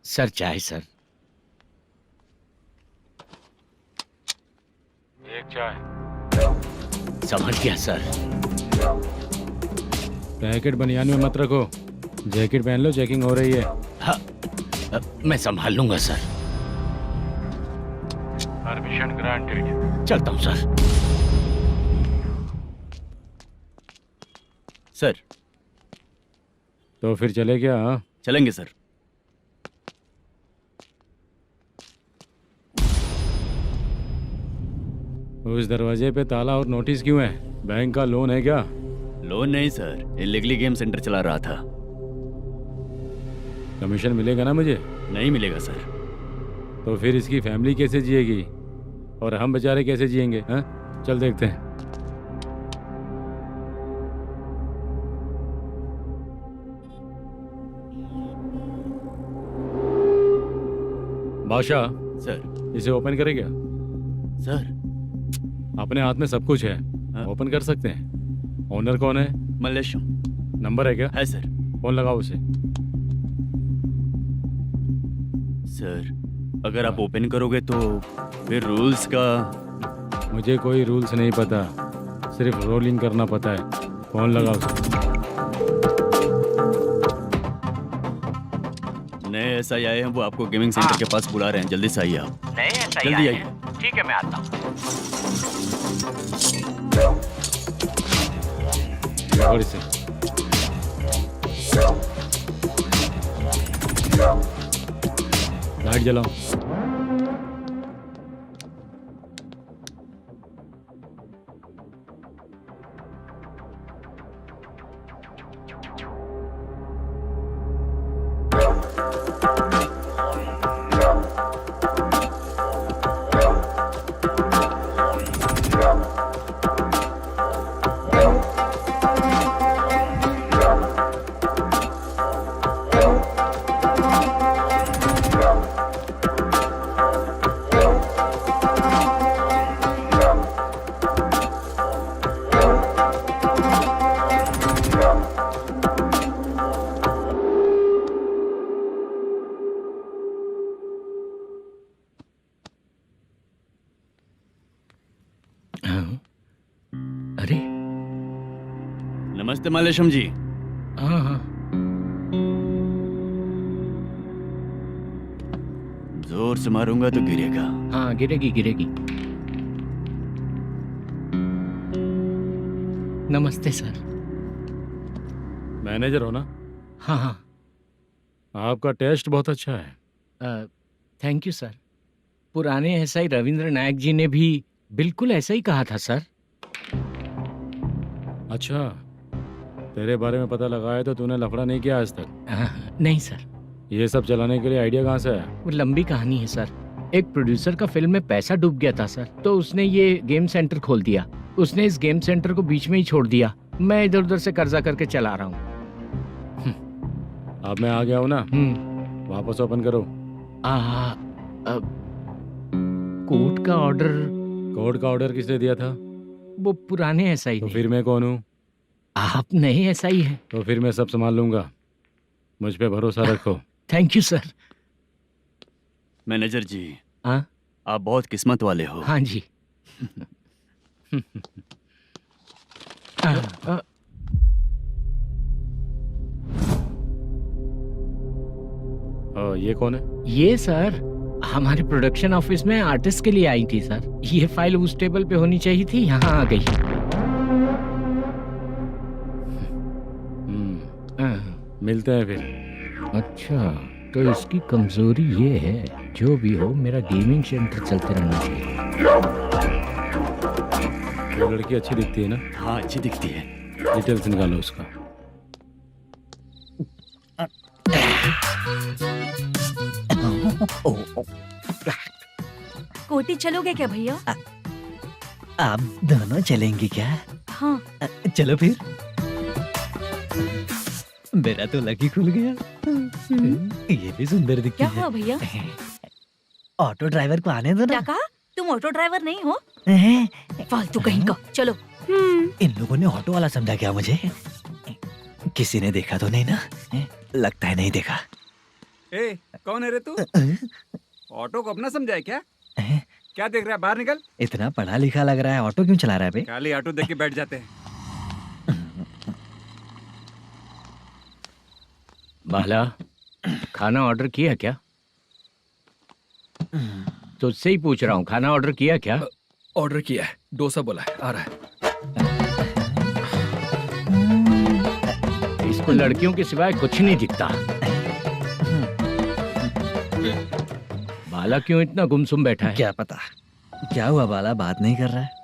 सर चाय सर। एक चाय। समझ गया सर। पैकेट बनियान में मत रखो, जैकेट पहन लो, चेकिंग हो रही है। हाँ, मैं संभाल लूंगा सर। Permission granted. चलता हूँ सर। सर तो फिर चले क्या? हाँ? चलेंगे सर। उस दरवाजे पे ताला और नोटिस क्यों है? बैंक का लोन है क्या? लोन नहीं सर, इलीगली गेम सेंटर चला रहा था। कमीशन मिलेगा ना मुझे? नहीं मिलेगा सर। तो फिर इसकी फैमिली कैसे जिएगी और हम बेचारे कैसे जिएंगे? हाँ, चल देखते हैं। बादशाह सर। इसे ओपन करे क्या? सर अपने हाथ में सब कुछ है, ओपन कर सकते हैं। ओनर कौन है? मल्लेशम। नंबर है क्या? है सर। फोन लगाओ उसे। सर अगर आप ओपन करोगे तो फिर रूल्स का। मुझे कोई रूल्स नहीं पता, सिर्फ रोलिंग करना पता है। फोन लगाओ उसे। नए एसआई आए हैं, वो आपको गेमिंग सेंटर के पास बुला रहे हैं, जल्दी से आइए आप। नए एसआई जल्दी आए आइए। हैं? ठीक है मैं आता हूँ। और इसे लाइट जलाओ। अरे नमस्ते मल्लेशम जी। हाँ हाँ। जोर से मारूंगा तो गिरेगा। हाँ गिरेगी गिरेगी। नमस्ते सर। मैनेजर हो ना? हाँ हाँ। आपका टेस्ट बहुत अच्छा है। Thank you sir. पुराने एसआई रविंद्र नायक जी ने भी बिल्कुल ऐसा ही कहा था सर। अच्छा, तेरे बारे में पता लगा है तो तूने लफड़ा नहीं किया आज तक? नहीं सर। ये सब चलाने के लिए आइडिया कहाँ से है? वो लंबी कहानी है सर। एक प्रोड्यूसर का फिल्म में पैसा डूब गया था सर, तो उसने ये गेम सेंटर खोल दिया। उसने इस गेम सेंटर को बीच में ही छोड़ दिया। मैं इधर उधर से कर्जा करके चला रहा हूँ। अब मैं आ गया हूँ ना, वापस ओपन करो। कोर्ट का ऑर्डर। कोर्ट का ऑर्डर किसने दिया था? वो पुराने एसआई तो ने। फिर मैं कौन हूँ? आप नए एसआई हैं। तो फिर मैं सब संभाल लूंगा, मुझ पे भरोसा रखो। Thank you sir. मैनेजर जी, हाँ आप बहुत किस्मत वाले हो। हाँ जी। ये कौन है? ये सर हमारे प्रोडक्शन ऑफिस में आर्टिस्ट के लिए आई थी सर। ये फाइल उस टेबल पे होनी चाहिए थी, यहाँ आ गई। मिलते हैं फिर। अच्छा, तो इसकी कमजोरी ये है, जो भी हो मेरा गेमिंग सेंटर चलते रहना चाहिए। वो लड़की अच्छी दिखती है ना? हाँ, अच्छी दिखती है। डिटेल्स निकालो उसका। कोटी चलोगे क्या भैया? आप दोनों चलेंगे क्या? हाँ। चलो फिर। मेरा तो लकी खुल गया। ये भी सुंदर दिखती क्या है। हुआ भैया? ऑटो ड्राइवर को आने दो क्या ना। कहा? तुम ऑटो ड्राइवर नहीं हो? फालतू कहीं का। चलो। इन लोगों ने ऑटो वाला समझा क्या मुझे? किसी ने देखा तो नहीं ना? लगता है नहीं देखा। ए, कौन है रे तू? ऑटो को अपना समझा है क्या? क्या देख रहा है? बाहर निकल। इतना पढ़ा लिखा लग रहा है, ऑटो क्यों चला रहा है बे? खाली ऑटो देख के बैठ जाते हैं। बाला, खाना ऑर्डर किया क्या? तुझसे ही पूछ रहा हूँ, खाना ऑर्डर किया क्या? ऑर्डर किया है, डोसा बोला है, आ रहा है। इसको लड़कियों के सिवाय कुछ नहीं दिखता। बाला क्यों इतना गुमसुम बैठा है? क्या पता क्या हुआ, बाला बात नहीं कर रहा है।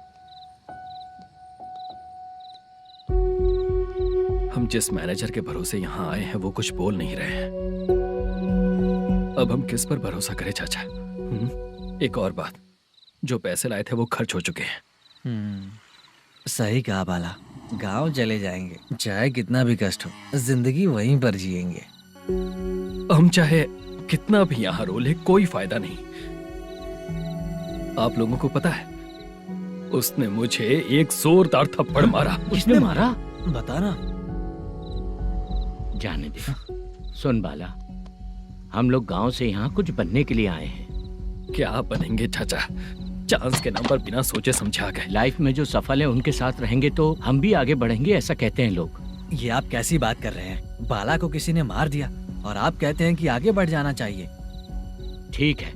हम जिस मैनेजर के भरोसे यहाँ आए हैं वो कुछ बोल नहीं रहे हैं। अब हम किस पर भरोसा करें चाचा? एक और बात, जो पैसे लाए थे वो खर्च हो चुके हैं। सही कहा बाला, गांव चले जाएंगे, चाहे कितना भी कष्ट हो, जिंदगी वहीं पर जिएंगे। हम चाहे कितना भी यहाँ रो ले, कोई फायदा नहीं। आप लोगों को पता है, उसने मुझे एक जोरदार थप्पड़ मारा। उसने मारा? बताना। जाने दे। सुन बाला, हम लोग गांव से यहाँ कुछ बनने के लिए आए हैं। क्या बनेंगे चाचा? चांस के नाम पर बिना सोचे समझे आ गए। लाइफ में जो सफल है उनके साथ रहेंगे तो हम भी आगे बढ़ेंगे, ऐसा कहते हैं लोग। ये आप कैसी बात कर रहे हैं? बाला को किसी ने मार दिया और आप कहते हैं कि आगे बढ़ जाना चाहिए। ठीक है,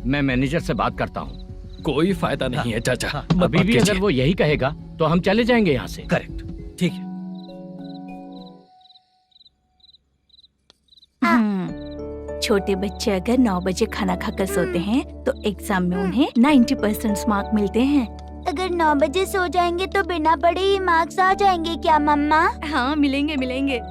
मैं मैनेजर से बात करता हूँ। कोई फायदा नहीं है चाचा। अभी भी अगर वो यही कहेगा तो हम चले जाएंगे यहाँ से। करेक्ट, ठीक है। छोटे बच्चे अगर 9 बजे खाना खाकर सोते हैं तो एग्जाम में उन्हें 90% मार्क मिलते हैं। अगर 9 बजे सो जाएंगे तो बिना पढ़े ही मार्क्स आ जाएंगे क्या मम्मा? हाँ, मिलेंगे मिलेंगे।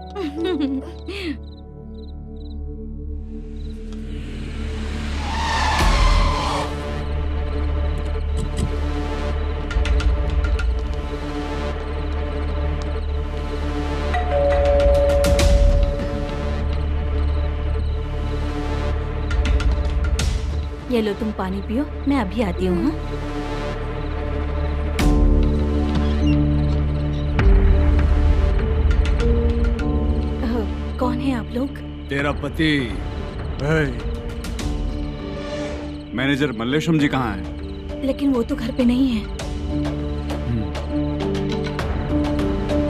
ये लो, तुम पानी पियो, मैं अभी आती हूँ। हाँ, कौन है आप लोग? तेरा पति। मैनेजर मल्लेशम जी कहाँ हैं? लेकिन वो तो घर पे नहीं है।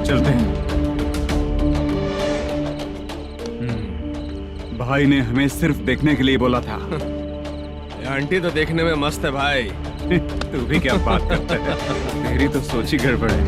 चलते हैं। भाई ने हमें सिर्फ देखने के लिए बोला था। आंटी तो देखने में मस्त है भाई। तू भी क्या बात करता है? तेरी तो सोच ही गड़बड़ है।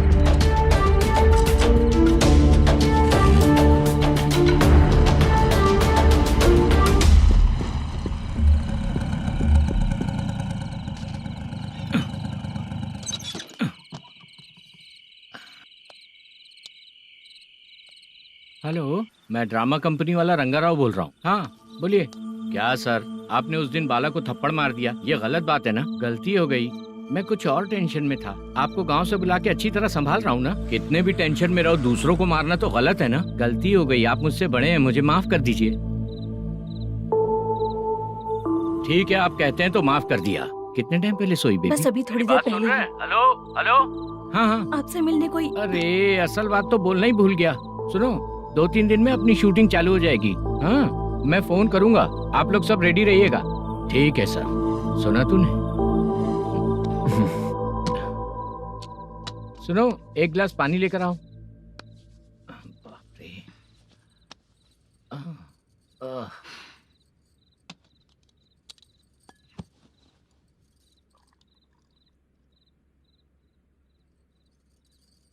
हेलो, मैं ड्रामा कंपनी वाला रंगाराव बोल रहा हूँ। हाँ बोलिए। क्या सर, आपने उस दिन बाला को थप्पड़ मार दिया, ये गलत बात है ना? गलती हो गई, मैं कुछ और टेंशन में था। आपको गांव से बुला के अच्छी तरह संभाल रहा हूँ ना। कितने भी टेंशन में रहो, दूसरों को मारना तो गलत है ना। गलती हो गई, आप मुझसे बड़े हैं, मुझे माफ कर दीजिए। ठीक है, आप कहते हैं तो माफ कर दिया। कितने टाइम पहले सोई बेबी? बस अभी थोड़ी देर पहले ही। Hello hello. हाँ हाँ, आपसे मिलने कोई। अरे असल बात तो बोलना ही भूल गया। सुनो, 2-3 दिन में अपनी शूटिंग चालू हो जाएगी। हाँ, मैं फोन करूंगा, आप लोग सब रेडी रहिएगा। ठीक है सर। सुना तूने? सुनो, एक गिलास पानी लेकर आओ। बाप रे।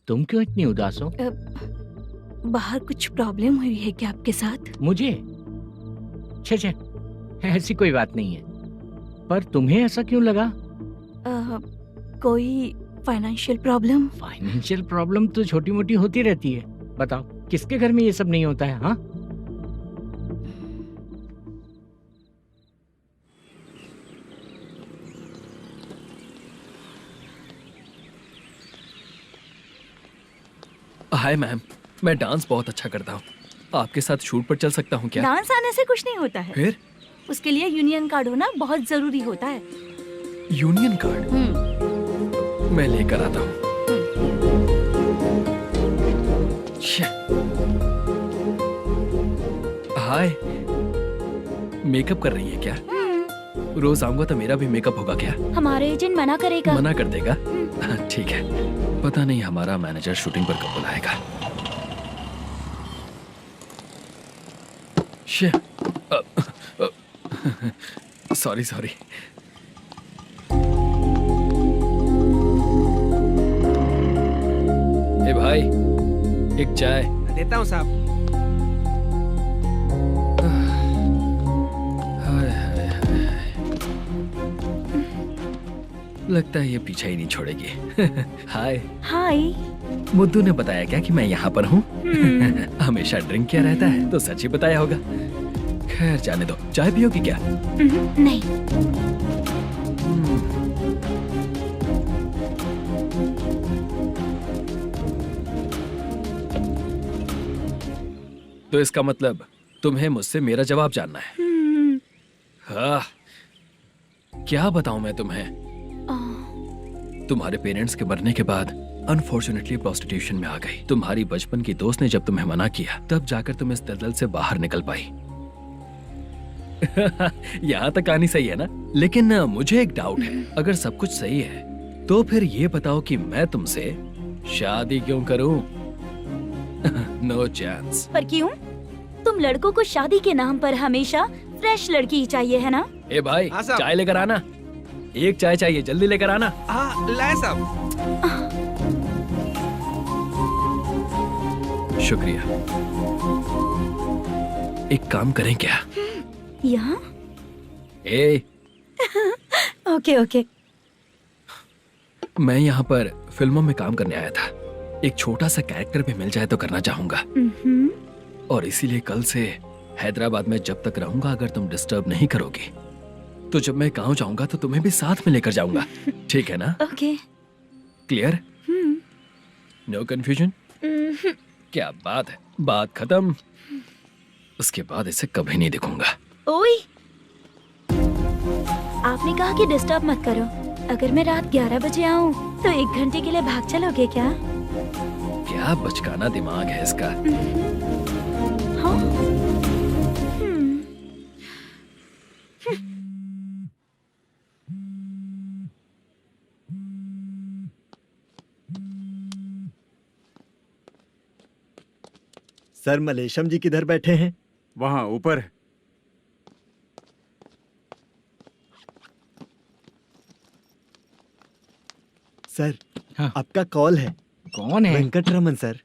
तुम क्यों इतनी उदास हो? बाहर कुछ प्रॉब्लम हुई है क्या आपके साथ? मुझे? छे, ऐसी कोई बात नहीं है। पर तुम्हें ऐसा क्यों लगा? कोई फाइनेंशियल प्रॉब्लम? फाइनेंशियल प्रॉब्लम तो छोटी मोटी होती रहती है। बताओ, किसके घर में ये सब नहीं होता है? हाँ, हाय मैम, मैं डांस बहुत अच्छा करता हूँ। आपके साथ शूट पर चल सकता हूँ क्या? डांस आने से कुछ नहीं होता है। फिर? उसके लिए यूनियन कार्ड होना बहुत जरूरी होता है। Union card? मैं लेकर आता हूँ। हाय, मेकअप कर रही है क्या? रोज आऊंगा तो मेरा भी मेकअप होगा क्या? हमारे एजेंट मना करेगा। मना कर देगा? ठीक है, पता नहीं हमारा मैनेजर शूटिंग पर कब बुलाएगा। सॉरी। ए भाई, एक चाय। देता हूँ साहब। लगता है ये पीछा ही नहीं छोड़ेगी। हाय। हाय। मुद्दू ने बताया क्या कि मैं यहाँ पर हूँ? हमेशा ड्रिंक किया रहता है तो सच ही बताया होगा। खैर जाने दो, चाय पियोगी क्या? नहीं। तो इसका मतलब तुम्हें मुझसे मेरा जवाब जानना है? हाँ, क्या बताऊं मैं तुम्हें? तुम्हारे पेरेंट्स के मरने के बाद अनफॉर्चुनेटली प्रोस्टिट्यूशन में आ गई। तुम्हारी बचपन की दोस्त ने जब तुम्हें मना किया, तब जाकर तुम इस दलदल से बाहर निकल पाई। यहाँ तक कहानी सही है ना? लेकिन मुझे एक डाउट है। अगर सब कुछ सही है तो फिर ये बताओ कि मैं तुमसे शादी क्यों करूं? No chance. पर क्यों? तुम लड़कों को शादी के नाम पर हमेशा फ्रेश लड़की ही चाहिए, है ना? ए भाई, चाय लेकर आना। एक चाय चाहिए, जल्दी लेकर आना। हाँ, लाए साहब। शुक्रिया। एक काम करें क्या? यहाँ? ए, ओके। मैं यहाँ पर फिल्मों में काम करने आया था। एक छोटा सा कैरेक्टर भी मिल जाए तो करना चाहूंगा। और इसीलिए कल से हैदराबाद में जब तक रहूंगा, अगर तुम डिस्टर्ब नहीं करोगी तो जब मैं गांव जाऊंगा तो तुम्हें भी साथ में लेकर जाऊंगा। ठीक है ना? ओके। क्लियर? No confusion? क्या बात है, बात खत्म। उसके बाद इसे कभी नहीं दिखूंगा। ओए, आपने कहा कि डिस्टर्ब मत करो। अगर मैं रात 11 बजे आऊं तो 1 घंटे के लिए भाग चलोगे क्या? क्या बचकाना दिमाग है इसका। हाँ? सर, मलेशम जी किधर बैठे हैं? वहाँ ऊपर। सर, हाँ। आपका कॉल है। कौन है? Venkataraman sir.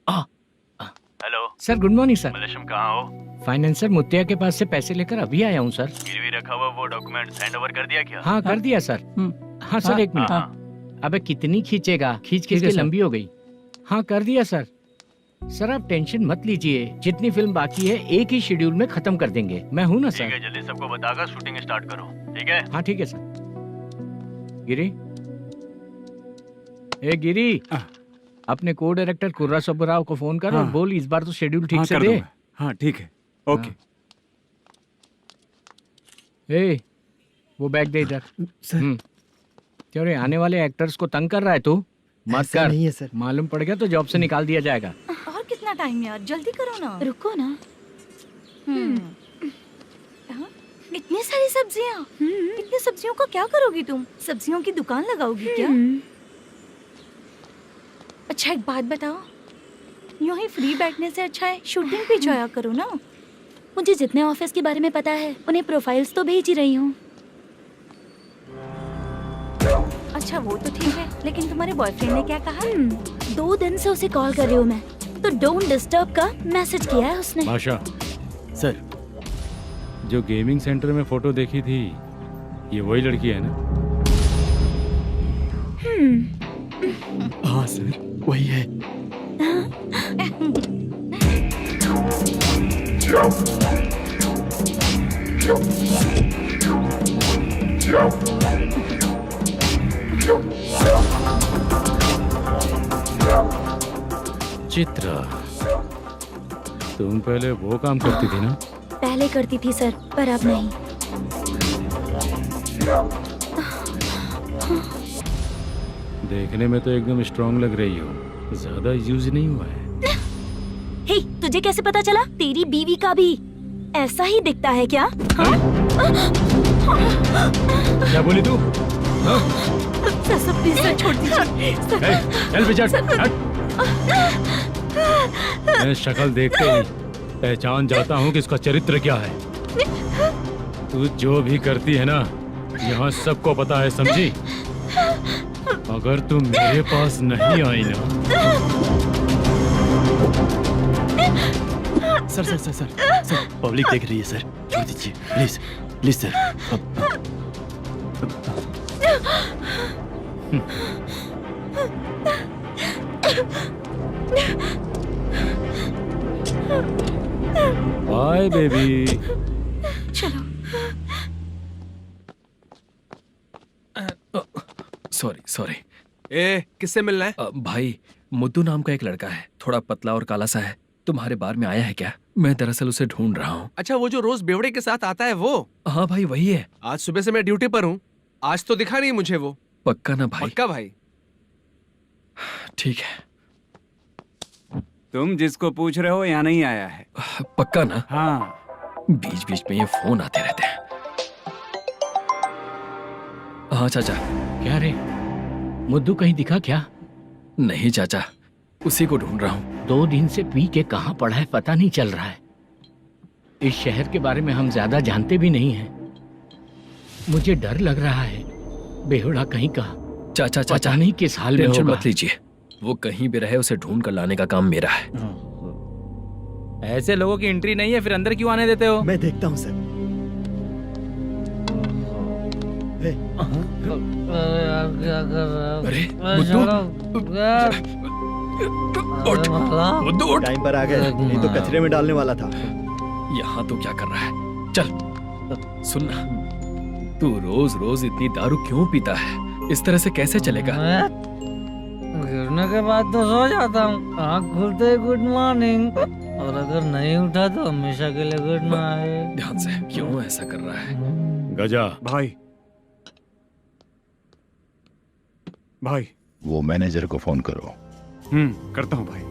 Hello sir, good morning sir. Mallesham, कहाँ हो? फाइनेंसर मुत्तिया के पास से पैसे लेकर अभी आया हूँ सर। गिरवी रखा हुआ वो डॉक्यूमेंट हैंड ओवर कर दिया क्या? हाँ, कर दिया सर। हाँ सर, एक मिनट। अबे कितनी खींचेगा, खींच के लंबी हो गई। हाँ, कर दिया सर। सर आप टेंशन मत लीजिए, जितनी फिल्म बाकी है एक ही शेड्यूल में खत्म कर देंगे। मैं हूँ ना ठीक सर। है, जल्दी सबको बताकर शूटिंग स्टार्ट करो, ठीक है? हाँ ठीक है सर। गिरी, ए गिरी, अपने को डायरेक्टर कुर्रा सुब्बराव को फोन कर और हाँ। बोल इस बार तो शेड्यूल ठीक हाँ, से कर दे। दूंगा। हाँ ठीक है, ओके। ए, वो बैग दे इधर। सर क्यों रे, आने वाले एक्टर्स को तंग कर रहा है तू? मत ऐसा कर, नहीं है सर। मालूम पड़ गया तो जॉब से निकाल दिया जाएगा। और कितना टाइम यार, जल्दी करो ना। रुको ना। हाँ? इतनी सारी सब्जियाँ, इतनी सब्जियों का क्या करोगी तुम? सब्जियों की दुकान लगाओगी क्या? अच्छा एक बात बताओ, यूं ही फ्री बैठने से अच्छा है शूटिंग भी जाया करो ना। मुझे जितने ऑफिस के बारे में पता है उन्हें प्रोफाइल्स तो भेज ही रही हूँ। अच्छा वो तो ठीक है, लेकिन तुम्हारे बॉयफ्रेंड ने क्या कहा? 2 दिन से उसे कॉल कर रही हूँ मैं, तो डोंट डिस्टर्ब का मैसेज किया है उसने। बादशाह, सर जो गेमिंग सेंटर में फोटो देखी थी, ये वही लड़की है ना? हाँ सर वही है। चित्रा, तुम पहले वो काम करती थी ना? पहले करती थी सर, पर अब नहीं। देखने में तो एकदम स्ट्रांग लग रही हो, ज्यादा यूज नहीं हुआ है। हे, तुझे कैसे पता चला? तेरी बीवी का भी ऐसा ही दिखता है क्या? हाँ? क्या बोली तू? सर प्लीज सर छोड़ दीजिए। चल विजय, हट। मैं शक्ल देखते ही पहचान जाता हूँ कि इसका चरित्र क्या है। तू जो भी करती है ना, यहाँ सबको पता है, समझी? अगर तू मेरे पास नहीं आई ना। Sir sir sir sir sir public देख रही है सर, छोड़ दीजिए please please sir. Bye baby. चलो। Sorry sorry. ए, किससे मिलना है? भाई, मुद्दू नाम का एक लड़का है, थोड़ा पतला और काला सा है, तुम्हारे बार में आया है क्या? मैं दरअसल उसे ढूंढ रहा हूँ। अच्छा, वो जो रोज बेवड़े के साथ आता है वो? हाँ भाई वही है। आज सुबह से मैं ड्यूटी पर हूँ, आज तो दिखा नहीं मुझे वो। पक्का ना भाई? पक्का भाई। ठीक है। तुम जिसको पूछ रहे हो यहाँ नहीं आया है। पक्का ना? हाँ। बीच बीच में ये फोन आते रहते हैं। हाँ चाचा। क्या रे, मुद्दू कहीं दिखा क्या? नहीं चाचा, उसी को ढूंढ रहा हूँ। 2 दिन से पी के कहाँ पड़ा है पता नहीं चल रहा है। इस शहर के बारे में हम ज्यादा जानते भी नहीं हैं। मुझे डर लग रहा है, बेहुड़ा कहीं का। चाचा चाचा पता नहीं किस हाल में टेंशन होगा। मत लीजिए, वो कहीं भी रहे उसे ढूंढ कर लाने का काम मेरा है। ऐसे लोगों की एंट्री नहीं है, फिर अंदर क्यों आने देते हो? मैं देखता हूँ सर। अरे मुद्दू उठ। टाइम पर आ गए, नहीं तो कचरे में डालने वाला था। यहाँ तो क्या कर रहा है? चल सुनना, तू रोज रोज इतनी दारू क्यों पीता है? इस तरह से कैसे चलेगा? गिरने के बाद तो सो जाता हूँ, आँख खुलते ही गुड मॉर्निंग, और अगर नहीं उठा तो हमेशा के लिए गुड नाइट। ध्यान से, क्यों ऐसा कर रहा है? गजा भाई, भाई वो मैनेजर को फोन करो। करता हूँ भाई।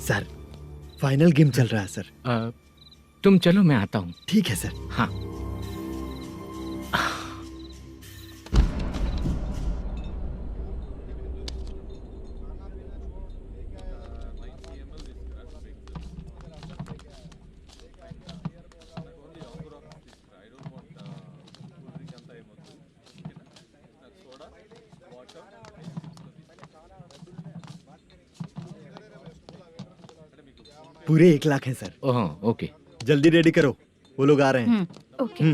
सर फाइनल गेम चल रहा है सर। तुम चलो, मैं आता हूँ। ठीक है सर। हाँ। पूरे 1 लाख हैं सर। Oh okay. जल्दी रेडी करो, वो लोग आ रहे हैं। ओके।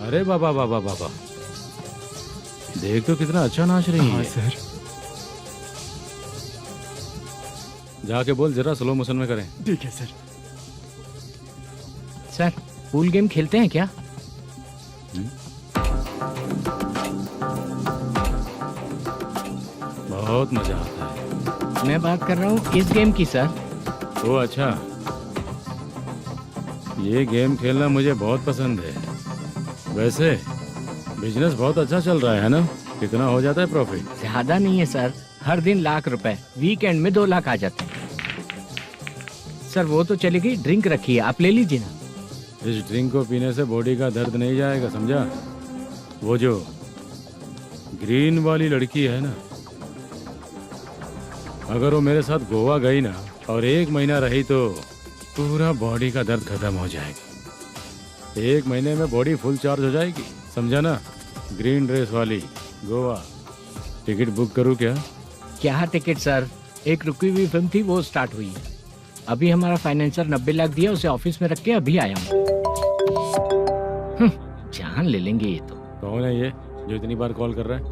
अरे बाबा बाबा बाबा, देख तो कितना अच्छा नाच रही है। सर। जाके बोल जरा स्लो मोशन में करें। ठीक है सर। सर पूल गेम खेलते हैं क्या? बहुत मजा आता है। मैं बात कर रहा हूँ इस गेम की सर। ओ अच्छा, ये गेम खेलना मुझे बहुत पसंद है। वैसे बिजनेस बहुत अच्छा चल रहा है ना? कितना हो जाता है प्रॉफिट? ज्यादा नहीं है सर, हर दिन लाख रुपए, वीकेंड में 2 लाख आ जाते हैं। सर वो तो चलेगी, ड्रिंक रखी है, आप ले लीजिए ना। इस ड्रिंक को पीने से बॉडी का दर्द नहीं जाएगा, समझा? वो जो ग्रीन वाली लड़की है ना, अगर वो मेरे साथ गोवा गई ना और 1 महीना रही तो पूरा बॉडी का दर्द खत्म हो जाएगा। 1 महीने में बॉडी फुल चार्ज हो जाएगी, समझा ना? ग्रीन ड्रेस वाली गोवा। टिकट बुक करूँ क्या? क्या टिकट सर, एक रुकी हुई फिल्म थी वो स्टार्ट हुई है। अभी हमारा फाइनेंसर 90 लाख दिया, उसे ऑफिस में रख के अभी आया हूँ। जान ले लेंगे ये तो। कौन है ये जो इतनी बार कॉल कर रहा है?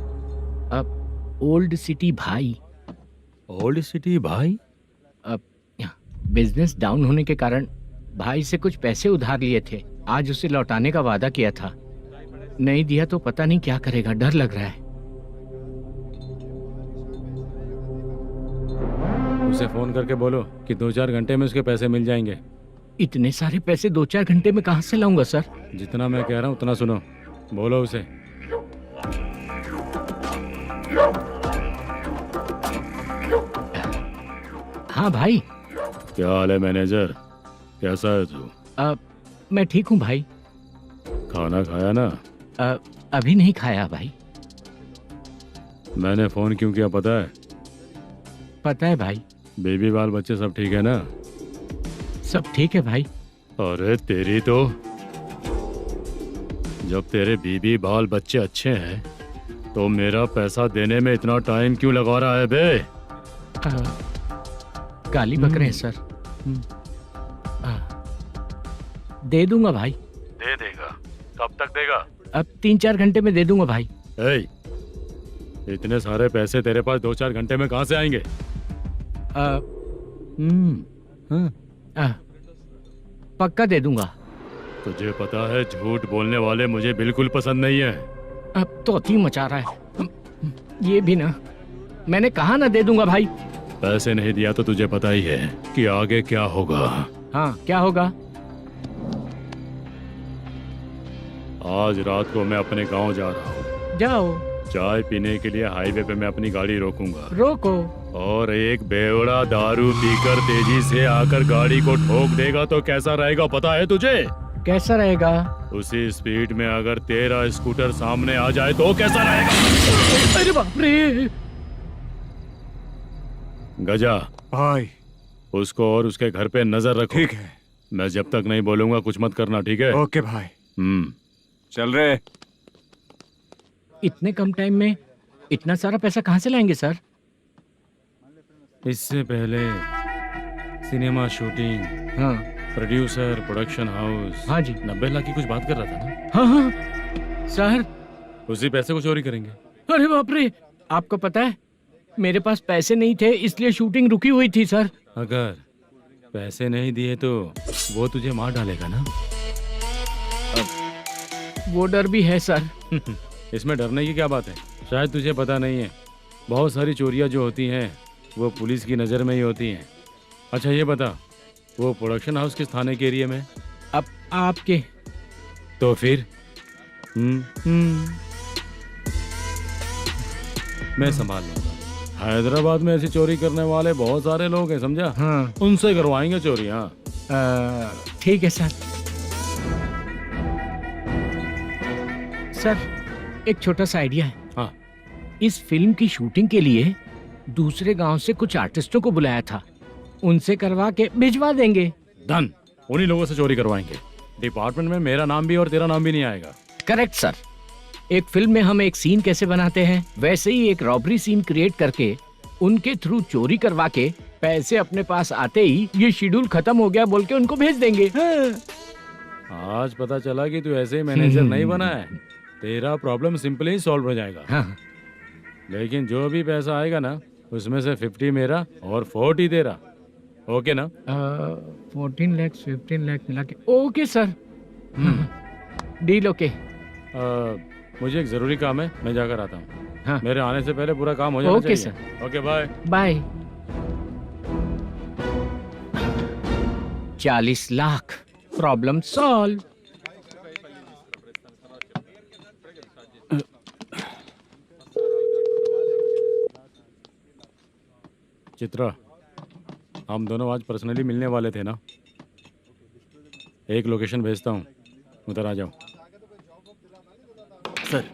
अब ओल्ड सिटी भाई। ओल्ड सिटी भाई? अब बिजनेस डाउन होने के कारण भाई से कुछ पैसे उधार लिए थे, आज उसे लौटाने का वादा किया था। नहीं दिया तो पता नहीं क्या करेगा, डर लग रहा है। उसे फोन करके बोलो कि 2-4 घंटे में उसके पैसे मिल जाएंगे। इतने सारे पैसे 2-4 घंटे में कहाँ से लाऊंगा सर? जितना मैं कह रहा हूँ उतना सुनो, बोलो उसे। हाँ भाई। क्या हाल है मैनेजर, कैसा है तू? मैं ठीक हूँ भाई। खाना खाया ना? अभी नहीं खाया भाई। मैंने फोन क्यों किया पता है? पता है भाई। बेबी बाल बच्चे सब ठीक है ना? सब ठीक है भाई। अरे तेरी तो, जब तेरे बीबी बाल बच्चे अच्छे हैं तो मेरा पैसा देने में इतना टाइम क्यों लगा रहा है बे? गाली बक रहे हैं सर। दे दूंगा भाई। दे देगा? कब तक देगा? अब 3-4 घंटे में दे दूंगा भाई। इतने सारे पैसे तेरे पास 2-4 घंटे में कहाँ से आएंगे? पक्का दे दूंगा। तुझे पता है झूठ बोलने वाले मुझे बिल्कुल पसंद नहीं है। अब तो अति मचा रहा है ये भी ना। मैंने कहा ना दे दूंगा भाई। पैसे नहीं दिया तो तुझे पता ही है कि आगे क्या होगा। हाँ क्या होगा? आज रात को मैं अपने गांव जा रहा हूँ। जाओ। चाय पीने के लिए हाईवे पे मैं अपनी गाड़ी रोकूंगा। रोको। और एक बेवड़ा दारू पीकर तेजी से आकर गाड़ी को ठोक देगा तो कैसा रहेगा पता है तुझे? कैसा रहेगा? उसी स्पीड में अगर तेरा स्कूटर सामने आ जाए तो कैसा रहेगा? अरे बाप रे। गजा भाई, उसको और उसके घर पे नजर रखो। ठीक है। मैं जब तक नहीं बोलूंगा कुछ मत करना, ठीक है? ओके भाई। चल रहे। इतने कम टाइम में इतना सारा पैसा कहाँ से लाएंगे सर? इससे पहले सिनेमा शूटिंग, हाँ, प्रोड्यूसर, प्रोडक्शन हाउस। हाँ जी। 90 लाख की कुछ बात कर रहा था ना? हाँ हाँ सर। उसी पैसे को चोरी करेंगे। अरे बाप रे, आपको पता है मेरे पास पैसे नहीं थे इसलिए शूटिंग रुकी हुई थी सर। अगर पैसे नहीं दिए तो वो तुझे मार डालेगा ना? वो डर भी है सर। इसमें डरने की क्या बात है? शायद तुझे पता नहीं है, बहुत सारी चोरियां जो होती हैं वो पुलिस की नज़र में ही होती हैं। अच्छा ये बता, वो प्रोडक्शन हाउस किस थाने के एरिया में? अब आपके। तो फिर मैं संभाल लूंगा। हैदराबाद में ऐसी चोरी करने वाले बहुत सारे लोग हैं, समझा? हाँ। उनसे करवाएंगे चोरी। हाँ ठीक है सर। सर एक छोटा सा आइडिया है। हाँ। इस फिल्म की शूटिंग के लिए दूसरे गांव से कुछ आर्टिस्टों को बुलाया था, उनसे करवा के भिजवा देंगे। डन, उन्हीं लोगों से चोरी करवाएंगे। डिपार्टमेंट में मेरा नाम भी और तेरा नाम भी नहीं आएगा। Correct sir. एक फिल्म में हम एक सीन कैसे बनाते हैं, वैसे ही एक रॉबरी सीन क्रिएट करके उनके थ्रू चोरी करवा के पैसे अपने पास आते ही ये शेड्यूल खत्म हो गया बोल के उनको भेज देंगे। आज पता चला कि तू ऐसे ही मैनेजर नहीं बना है, तेरा प्रॉब्लम सिंपली ही सॉल्व हो जाएगा। हाँ। लेकिन जो भी पैसा आएगा ना उसमें से 50 मेरा और 40 तेरा, ओके ना? 14 लाख 15 लाख मिला के ओके सर। Deal okay. मुझे एक जरूरी काम है, मैं जाकर आता हूँ। हाँ। मेरे आने से पहले पूरा काम हो जाना ओके चाहिए। Sir. Okay bye bye. 40 lakh problem solve. Chitra, हम दोनों आज पर्सनली मिलने वाले थे ना? एक लोकेशन भेजता हूँ, उधर आ जाओ। सर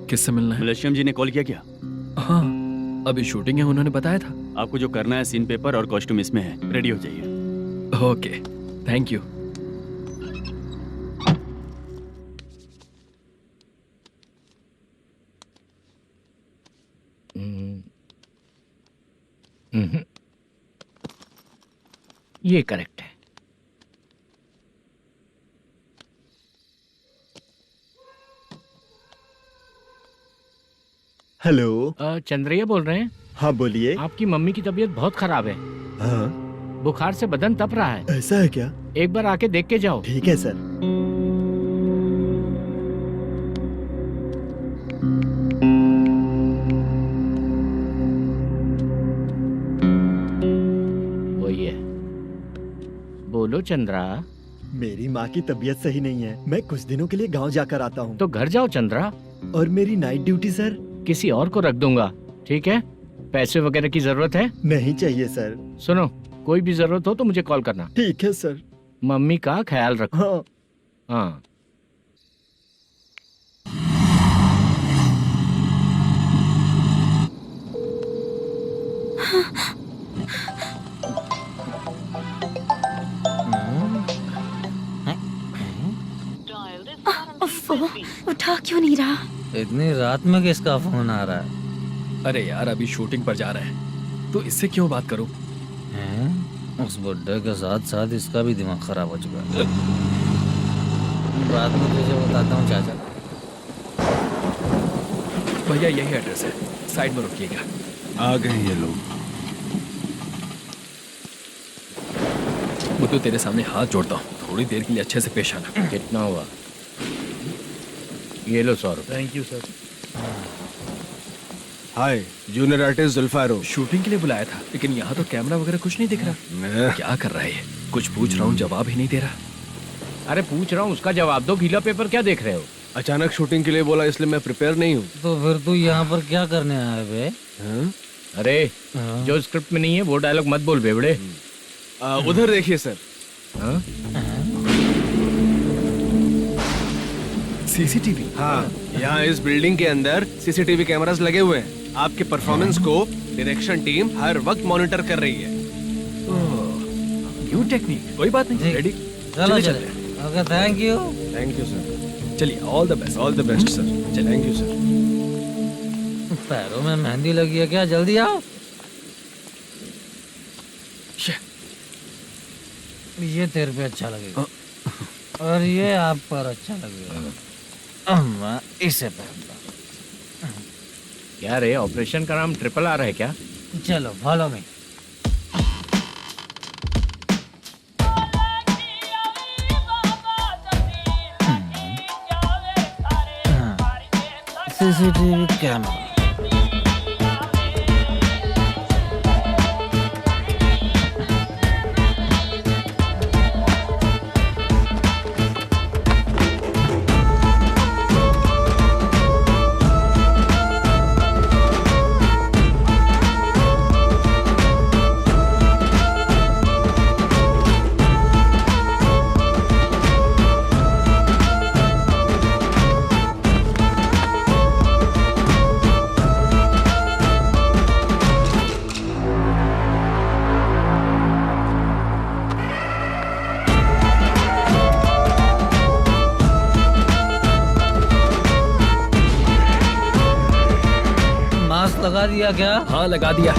किससे मिलना है? मलेशियम जी ने कॉल किया क्या? हाँ, अभी शूटिंग है, उन्होंने बताया था। आपको जो करना है सीन पेपर और कॉस्ट्यूम इसमें है, रेडी हो जाइए। Okay, thank you. ये करेक्ट है। हेलो। चंद्रैया बोल रहे हैं? हाँ बोलिए। आपकी मम्मी की तबीयत बहुत खराब है। हाँ। बुखार से बदन तप रहा है। ऐसा है क्या? एक बार आके देख के जाओ। ठीक है सर। वही है। बोलो चंद्रा। मेरी माँ की तबीयत सही नहीं है, मैं कुछ दिनों के लिए गांव जाकर आता हूँ। तो घर जाओ चंद्रा। और मेरी नाइट ड्यूटी सर? किसी और को रख दूंगा, ठीक है? पैसे वगैरह की जरूरत है? नहीं चाहिए सर। सुनो, कोई भी जरूरत हो तो मुझे कॉल करना। ठीक है सर। मम्मी का ख्याल रखो। हाँ। हाँ। उठा क्यों नहीं रहा? इतनी रात में किसका फोन आ रहा है? अरे यार, अभी शूटिंग पर जा रहे हैं, तो इससे क्यों बात करूं? उस बुड्ढे के साथ साथ इसका भी दिमाग खराब हो चुका है। बाद में तुझे बताता हूँ चाचा। भैया यही एड्रेस है, साइड में रुकिएगा। आ गए ये लोग। वो तो तेरे सामने हाथ जोड़ता हूँ, थोड़ी देर के लिए अच्छे से पेश आना। कितना हुआ? ये लो 100 रुपए। Thank you sir. Hi, junior artist जुल्फारो। शूटिंग के लिए बुलाया था, लेकिन यहाँ तो कैमरा वगैरह कुछ नहीं दिख रहा। क्या कर रहा है ये? कुछ पूछ रहा हूँ, जवाब ही नहीं दे रहा। अरे पूछ रहा हूँ, उसका जवाब दो। गीला पेपर क्या देख रहे हो? अचानक शूटिंग के लिए बोला, इसलिए मैं प्रिपेयर नहीं हूँ। तो फिर तू यहाँ पर क्या करने आया बे? अरे जो स्क्रिप्ट में नहीं है वो डायलॉग मत बोल बेवड़े। उधर देखिए सर। सीसीटीवी? हाँ, यहाँ इस बिल्डिंग के अंदर सीसीटीवी कैमरास लगे हुए हैं। आपके परफॉर्मेंस को डायरेक्शन टीम हर वक्त मॉनिटर कर रही है। न्यू टेक्निक, कोई बात नहीं। रेडी? चलो चले। Okay, thank you. Thank you sir. चलिए, all the best. All the best sir. Thank you sir. पैरों में मेहंदी लगी है क्या? जल्दी आओ। ये तेरे पे अच्छा लगेगा और ये आप पर अच्छा लगेगा। मैं इसे पहनता। क्या रे, ऑपरेशन का नाम ट्रिपल आर है क्या? चलो फॉलो मी। CCTV camera. लगा दिया क्या? हाँ लगा दिया।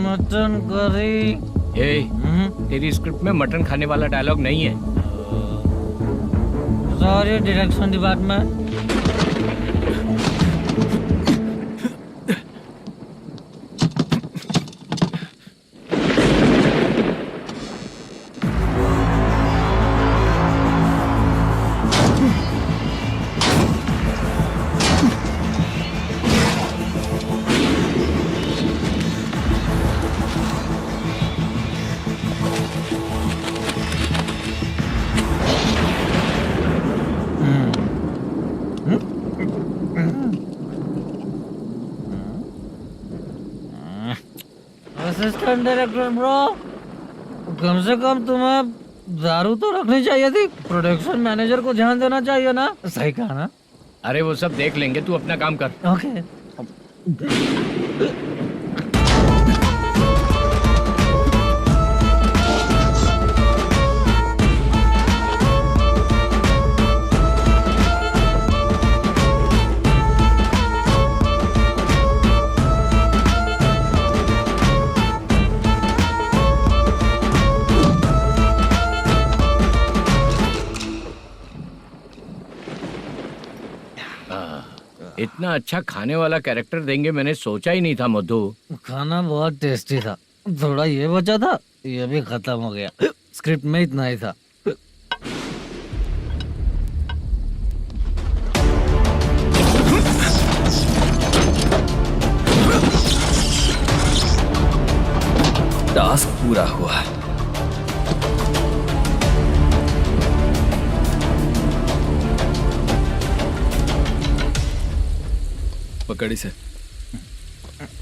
Mutton curry. तेरी स्क्रिप्ट में मटन खाने वाला डायलॉग नहीं है। Sorry direction department. Assistant director bro, कम से कम तुम्हें दारू तो रखनी चाहिए थी। प्रोडक्शन मैनेजर को ध्यान देना चाहिए ना। सही कहा ना? अरे वो सब देख लेंगे, तू अपना काम कर। ओके। इतना अच्छा खाने वाला कैरेक्टर देंगे मैंने सोचा ही नहीं था मधु। खाना बहुत टेस्टी था। थोड़ा ये बचा था, ये भी खत्म हो गया। स्क्रिप्ट में इतना ही था। टास्क पूरा हुआ। पकड़ी से।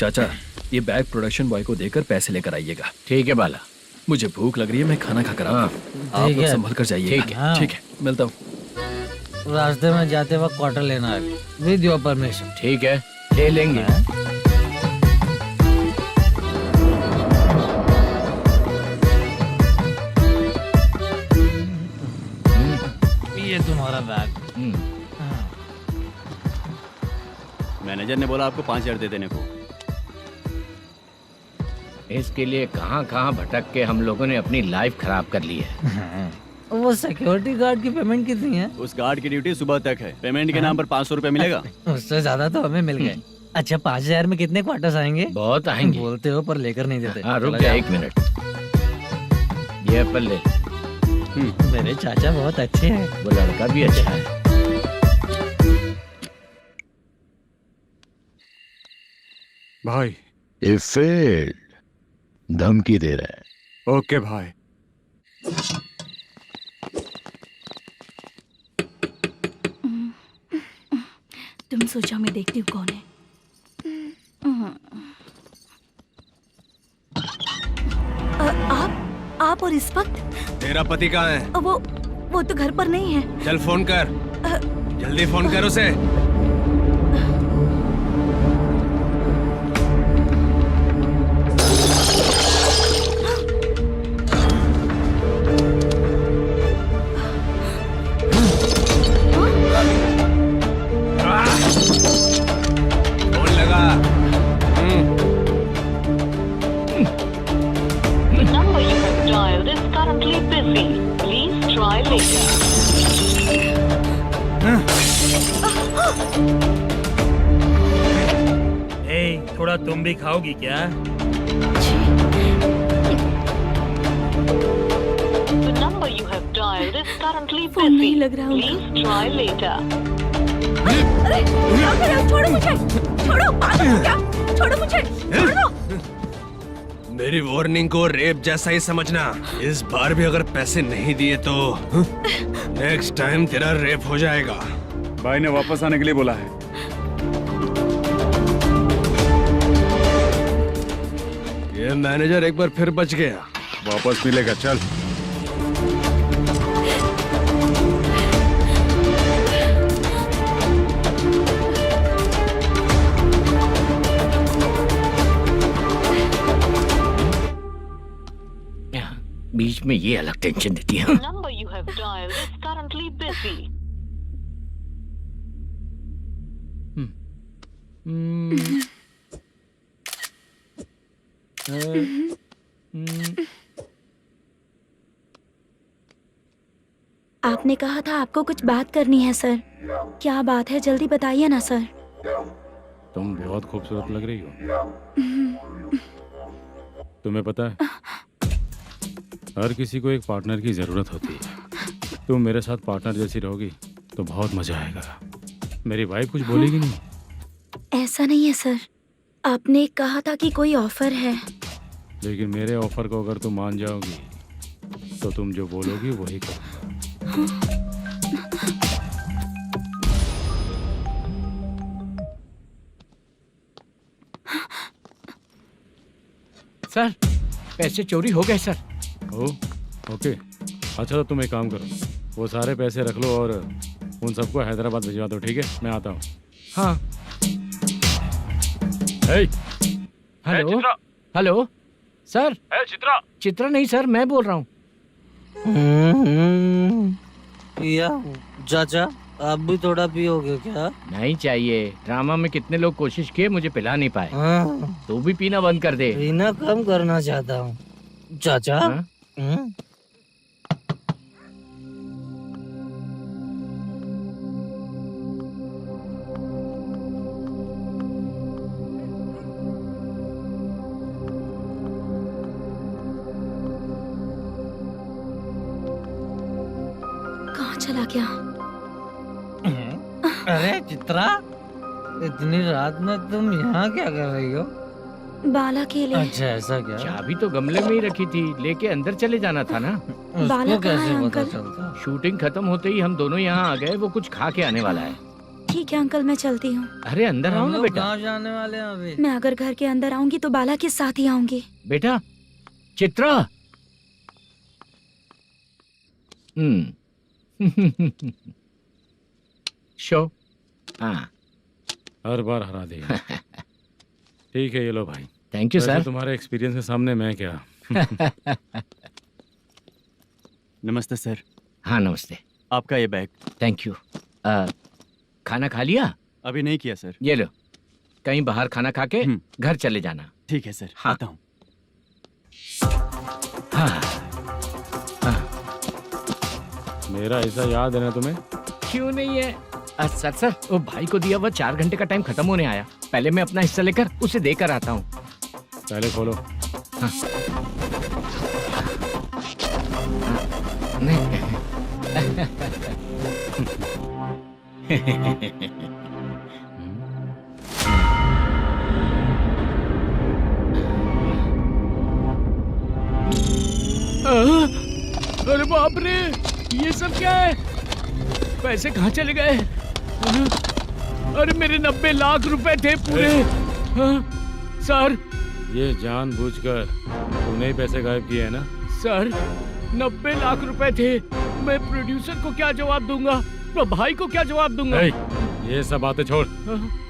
चाचा, ये बैग प्रोडक्शन बॉय को देकर पैसे लेकर आइएगा। ठीक है बाला। मुझे भूख लग रही है, मैं खाना खाकर आता हूँ। आप लोग संभल कर जाइए। ठीक है। ठीक है, मिलता हूँ। रास्ते में जाते वक्त क्वार्टर लेना है, विद योर परमिशन। ठीक है, ले लेंगे। ये तुम्हारा बैग। मैनेजर ने बोला आपको 5,000 दे देने को। इसके लिए कहाँ कहाँ भटक के हम लोगों ने अपनी लाइफ खराब कर ली है। वो सिक्योरिटी गार्ड की पेमेंट कितनी है? उस गार्ड की ड्यूटी सुबह तक है। पेमेंट के नाम पर 500 रुपए मिलेगा। उससे ज्यादा तो हमें मिल गए। अच्छा, 5,000 में कितने क्वार्टर्स आएंगे? बहुत आएंगे। बोलते हो पर लेकर नहीं देते। हाँ रुक जा 1 मिनट। ये एप्पल ले। मेरे चाचा बहुत अच्छे हैं। वो लड़का भी अच्छा है। भाई ये फेल्ड धमकी दे रहा है। ओके भाई। तुम सोचो, मैं देखती हूँ कौन है। आप और इस वक्त? तेरा पति कहाँ है? वो तो घर पर नहीं है। चल फोन कर, जल्दी फोन कर उसे। फोन लगा। number you have dialed is currently busy. Please try later. थोड़ा तुम भी खाओगी क्या? The number you have dialed is currently phone busy. नहीं लग रहा Please try later. अरे क्या कर रहे हो? छोड़ो मुझे, छोड़ो। पागल हो क्या? छोड़ो मुझे, छोड़ो। मेरी वार्निंग को रेप जैसा ही समझना। इस बार भी अगर पैसे नहीं दिए तो नेक्स्ट टाइम तेरा रेप हो जाएगा। भाई ने वापस आने के लिए बोला है। ये मैनेजर एक बार फिर बच गया। वापस मिलेगा, चल। बीच में ये अलग टेंशन देती है। Number you have dialed is currently busy. आपने कहा था आपको कुछ बात करनी है सर। क्या बात है, जल्दी बताइए ना सर। तुम बहुत खूबसूरत लग रही हो। तुम्हें पता है, हर किसी को एक पार्टनर की जरूरत होती है। तुम मेरे साथ पार्टनर जैसी रहोगी तो बहुत मजा आएगा। मेरी वाइफ कुछ बोलेगी नहीं? ऐसा नहीं है सर, आपने कहा था कि कोई ऑफर है। लेकिन मेरे ऑफर को अगर तुम मान जाओगी तो तुम जो बोलोगी वही करूँगा। सर, पैसे चोरी हो गए सर। ओके, अच्छा तो तुम एक काम करो, वो सारे पैसे रख लो और उन सबको हैदराबाद भिजवा दो, ठीक है? मैं आता हूँ। हाँ। Hello hello sir. Chitra? Chitra नहीं सर, मैं बोल रहा हूँ। या चाचा, आप भी थोड़ा पियोगे क्या? नहीं चाहिए। ड्रामा में कितने लोग कोशिश किए, मुझे पिला नहीं पाए। तू भी पीना बंद कर दे। पीना कम करना चाहता हूँ चाचा। कहाँ चला गया? अरे चित्रा, इतनी रात में तुम यहाँ क्या कर रही हो? बाला के लिए। अच्छा ऐसा क्या? चाबी तो गमले में ही रखी थी, लेके अंदर चले जाना था ना। बाला उसको कहाँ है कैसे पता अंकल? चलता? शूटिंग खत्म होते ही हम दोनों यहाँ आ गए। वो कुछ खा के आने वाला है। ठीक है अंकल, मैं चलती हूँ। अरे अंदर आओ हम ना लोग बेटा। कहाँ जाने वाले हैं अभी? मैं अगर घर के अंदर आऊंगी तो बाला के साथ ही आऊंगी। बेटा चित्रा। शो। हाँ, हर बार हरा देगा। ठीक है, ये लो भाई। थैंक यू वैसे सर। तुम्हारे एक्सपीरियंस के सामने मैं क्या। नमस्ते सर। हाँ नमस्ते। आपका ये बैग। Thank you. खाना खा लिया? अभी नहीं किया सर। ये लो, कहीं बाहर खाना खा के घर चले जाना। ठीक है सर। हाँ। आता हूँ। हाँ। मेरा ऐसा याद है ना तुम्हें? क्यों नहीं है सर। सर वो भाई को दिया हुआ 4 घंटे का टाइम खत्म होने आया। पहले मैं अपना हिस्सा लेकर उसे देकर आता हूँ। पहले खोलो। हाँ। अरे बाप रे, ये सब क्या है? पैसे कहाँ चले गए? अरे मेरे 90 लाख रुपए थे पूरे। सर, ये जानबूझकर तूने ही पैसे गायब किए हैं ना? सर 90 लाख रुपए थे। मैं प्रोड्यूसर को क्या जवाब दूंगा, तो भाई को क्या जवाब दूंगा? ये सब बातें छोड़।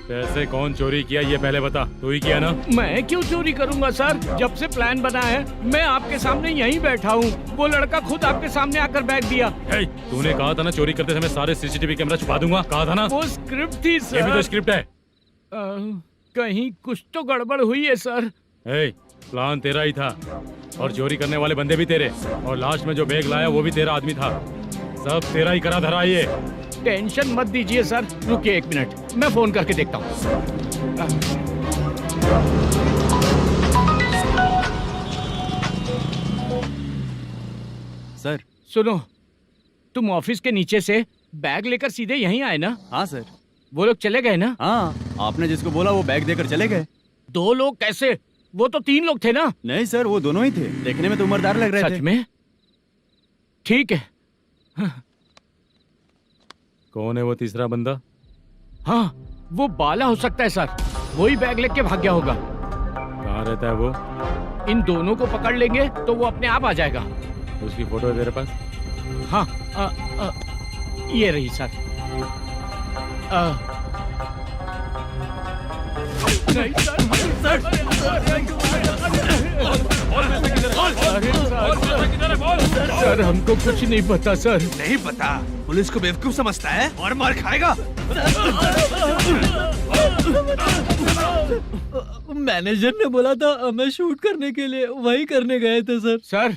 पैसे कौन चोरी किया ये पहले बता। तू ही किया ना? मैं क्यों चोरी करूंगा सर? जब से प्लान बना है मैं आपके सामने यहीं बैठा हूँ। वो लड़का खुद आपके सामने आकर बैग दिया। तूने कहा था ना चोरी करते समय सारे सीसीटीवी कैमरा छुपा दूंगा, कहा था ना? वो स्क्रिप्ट थी सर। ये भी तो स्क्रिप्ट है। कहीं कुछ तो गड़बड़ हुई है सर। प्लान तेरा ही था और चोरी करने वाले बंदे भी तेरे, और लास्ट में जो बैग लाया वो भी तेरा आदमी था। सब तेरा ही करा धरा। ये टेंशन मत दीजिए सर। रुकिए 1 मिनट, मैं फोन करके देखता हूँ। सर सुनो, तुम ऑफिस के नीचे से बैग लेकर सीधे यहीं आए ना? हाँ सर। वो लोग चले गए ना? हाँ, आपने जिसको बोला वो बैग देकर चले गए। 2 लोग कैसे? वो तो 3 लोग थे ना? नहीं सर, वो दोनों ही थे। देखने में तो उम्रदार लग रहे थे। सच में? ठीक है। कौन है वो तीसरा बंदा? हाँ, वो बाला हो सकता है सर। वही बैग लेके भाग गया होगा। कहाँ कहाँ रहता है वो? इन दोनों को पकड़ लेंगे तो वो अपने आप आ जाएगा। उसकी फोटो है तेरे पास? हाँ ये रही सर। नहीं सर हमको कुछ नहीं पता सर। नहीं पता? पुलिस को बेवकूफ समझता है और मार खाएगा। मैनेजर ने बोला था हमें शूट करने के लिए, वही करने गए थे सर। सर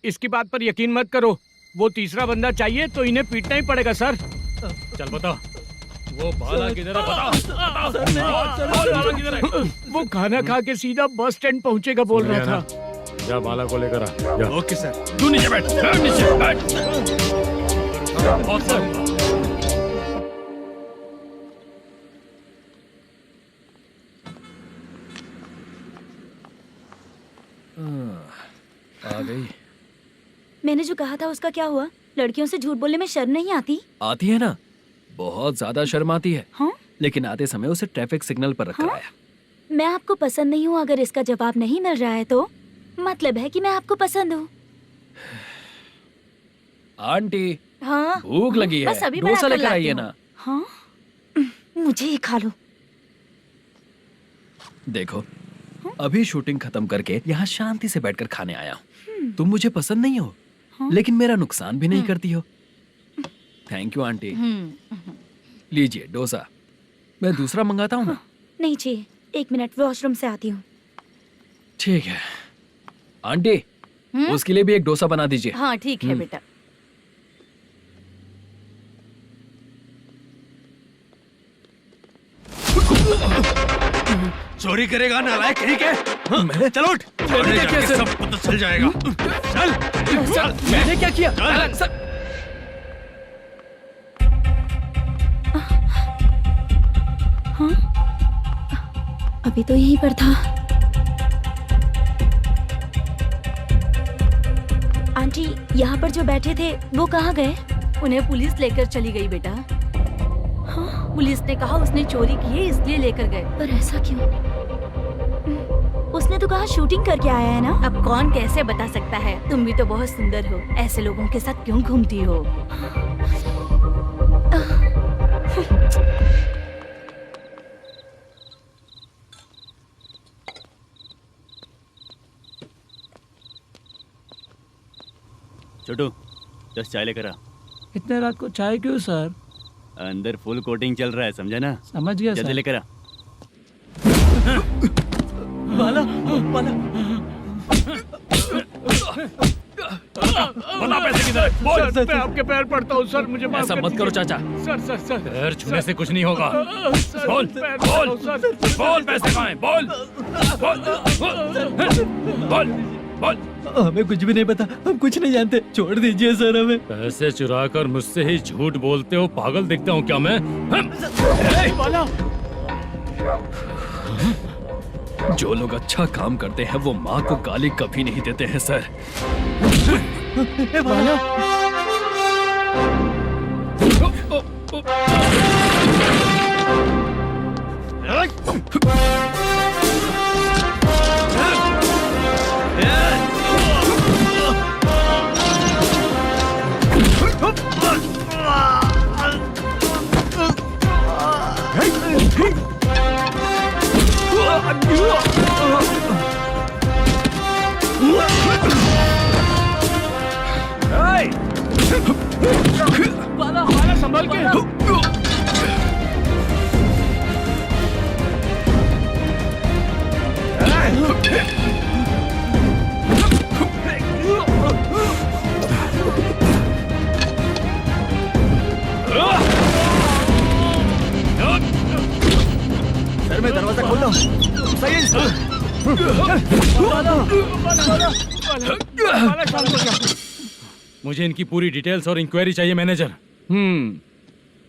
इसकी बात पर यकीन मत करो, वो तीसरा बंदा चाहिए तो इन्हें पीटना ही पड़ेगा सर। चल बता, वो बाला किधर है? बता। वो खाना खा के सीधा बस स्टैंड पहुंचेगा बोल रहा था। जा बाला को लेकर आ। जा। Okay sir. तू नीचे बैठ, नीचे बैठ। बहुत सर। आ गई। मैंने जो कहा था उसका क्या हुआ? लड़कियों से झूठ बोलने में शर्म नहीं आती? आती है ना, बहुत ज्यादा शर्म आती है। हाँ? लेकिन आते समय उसे ट्रैफिक सिग्नल पर रखकर आया। मैं आपको पसंद नहीं हूँ अगर इसका जवाब नहीं मिल रहा है तो मतलब है कि मैं आपको पसंद हूँ। आंटी हाँ भूख लगी है, बस अभी डोसा बनाकर लेकर लाती आइए हूँ। ना। हाँ मुझे ही खा लो। देखो अभी शूटिंग खत्म करके यहाँ शांति से बैठकर खाने आया हूँ। तुम मुझे पसंद नहीं हो, लेकिन मेरा नुकसान भी नहीं करती हो। Thank you aunty. लीजिए डोसा। मैं दूसरा मंगाता हूँ ना? नहीं चाहिए, 1 मिनट वॉशरूम से आती हूँ। ठीक है आंटी, उसके लिए भी एक डोसा बना दीजिए। हाँ ठीक है बेटा। चोरी करेगा नालायक कहीं के? मैंने चल उठ, मैंने क्या किया सर? सब पता चल जाएगा। चल सर मैंने क्या किया? सर हाँ अभी तो यहीं पर था। आंटी यहाँ पर जो बैठे थे वो कहाँ गए? उन्हें पुलिस लेकर चली गई बेटा। हाँ? पुलिस ने कहा उसने चोरी की है इसलिए लेकर गए। पर ऐसा क्यों? उसने तो कहा शूटिंग करके आया है ना। अब कौन कैसे बता सकता है? तुम भी तो बहुत सुंदर हो, ऐसे लोगों के साथ क्यों घूमती हो? छोटू 10 चाय लेकर आ। इतने रात को चाय क्यों सर? अंदर फुल कोटिंग चल रहा है, समझा ना? समझ गया जल्दी सर। लेकर आ। बाला बाला बता पैसे किधर है? बोल। सर मैं आपके पैर पड़ता हूँ सर, मुझे माफ ऐसा कर मत करो दीजिए। चाचा। सर सर सर पैर छूने से कुछ नहीं होगा। सर, बोल पैर बोल पड़ता हूँ, सर। बोल, पैसे कहाँ हैं? बोल बोल बोल बोल। हमें कुछ भी नहीं पता, हम कुछ नहीं जानते, छोड़ दीजिए सर हमें। पैसे चुरा कर मुझसे ही झूठ बोलते हो? पागल दिखता हूँ क्या मैं? बाला जो लोग अच्छा काम करते हैं वो माँ को गाली कभी नहीं देते हैं सर। बाला बाला बाला संभल के। सर मैं दरवाजा खोल रहा हूँ। सही मुझे इनकी पूरी डिटेल्स और इंक्वायरी चाहिए मैनेजर।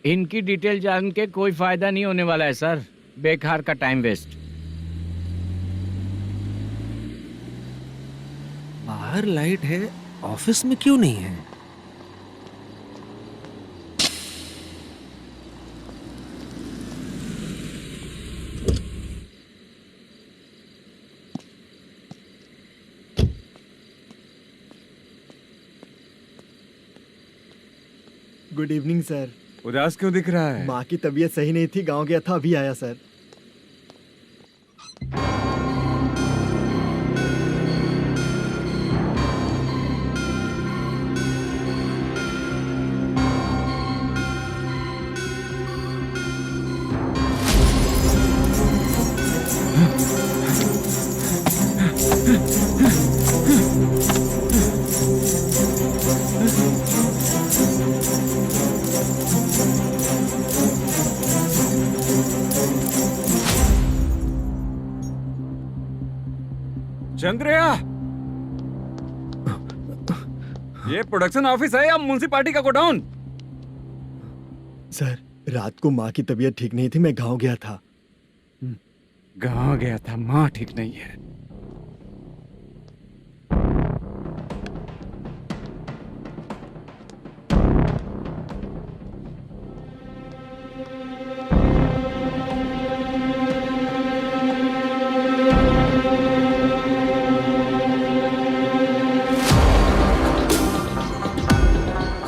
इनकी डिटेल जान के कोई फायदा नहीं होने वाला है सर, बेकार का टाइम वेस्ट। बाहर लाइट है, ऑफिस में क्यों नहीं है? Good evening sir. उदास क्यों दिख रहा है? माँ की तबीयत सही नहीं थी, गांव गया था, अभी आया सर। चंद्रया, ये प्रोडक्शन ऑफिस है या म्युनिसिपालिटी का गोडाउन? सर, रात को माँ की तबीयत ठीक नहीं थी, मैं गांव गया था। गांव गया था, माँ ठीक नहीं है।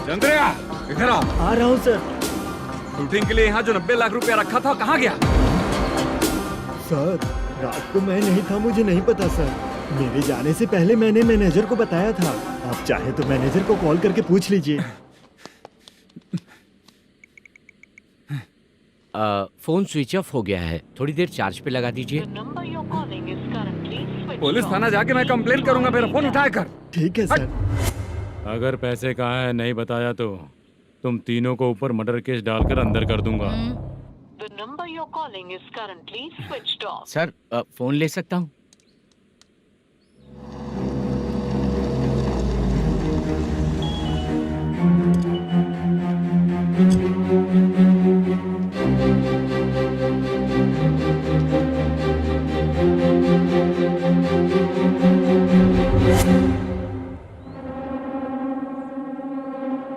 चंद्रया, इधर आओ। आ रहा हूँ सर। शूटिंग के लिए यहाँ जो 90 लाख रुपया रखा था, कहाँ गया? सर, रात को मैं नहीं था, मुझे नहीं पता सर। मेरे जाने से पहले मैंने मैनेजर को बताया था। आप चाहे तो मैनेजर को कॉल करके पूछ लीजिए। फोन स्विच ऑफ हो गया है, थोड़ी देर चार्ज पे लगा दीजिए। पुलिस थाना जाके मैं कंप्लेन करूंगा, मेरा फोन उठाया कर। ठीक है सर। अगर पैसे कहाँ है नहीं बताया तो तुम तीनों को ऊपर मर्डर केस डालकर अंदर कर दूंगा। The number you're calling is currently switched off. Sir, phone ले सकता हूँ?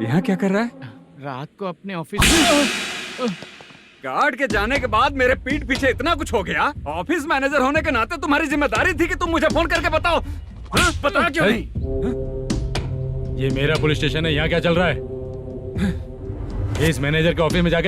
यहाँ क्या कर रहा है? रात को अपने ऑफिस गार्ड के जाने के बाद मेरे पीठ पीछे इतना कुछ हो गया। ऑफिस मैनेजर होने के नाते तुम्हारी जिम्मेदारी थी कि तुम मुझे फोन करके बताओ। हाँ? पता क्यों नहीं? ये मेरा पुलिस स्टेशन है, यहाँ क्या चल रहा है? इस मैनेजर के ऑफिस में जाके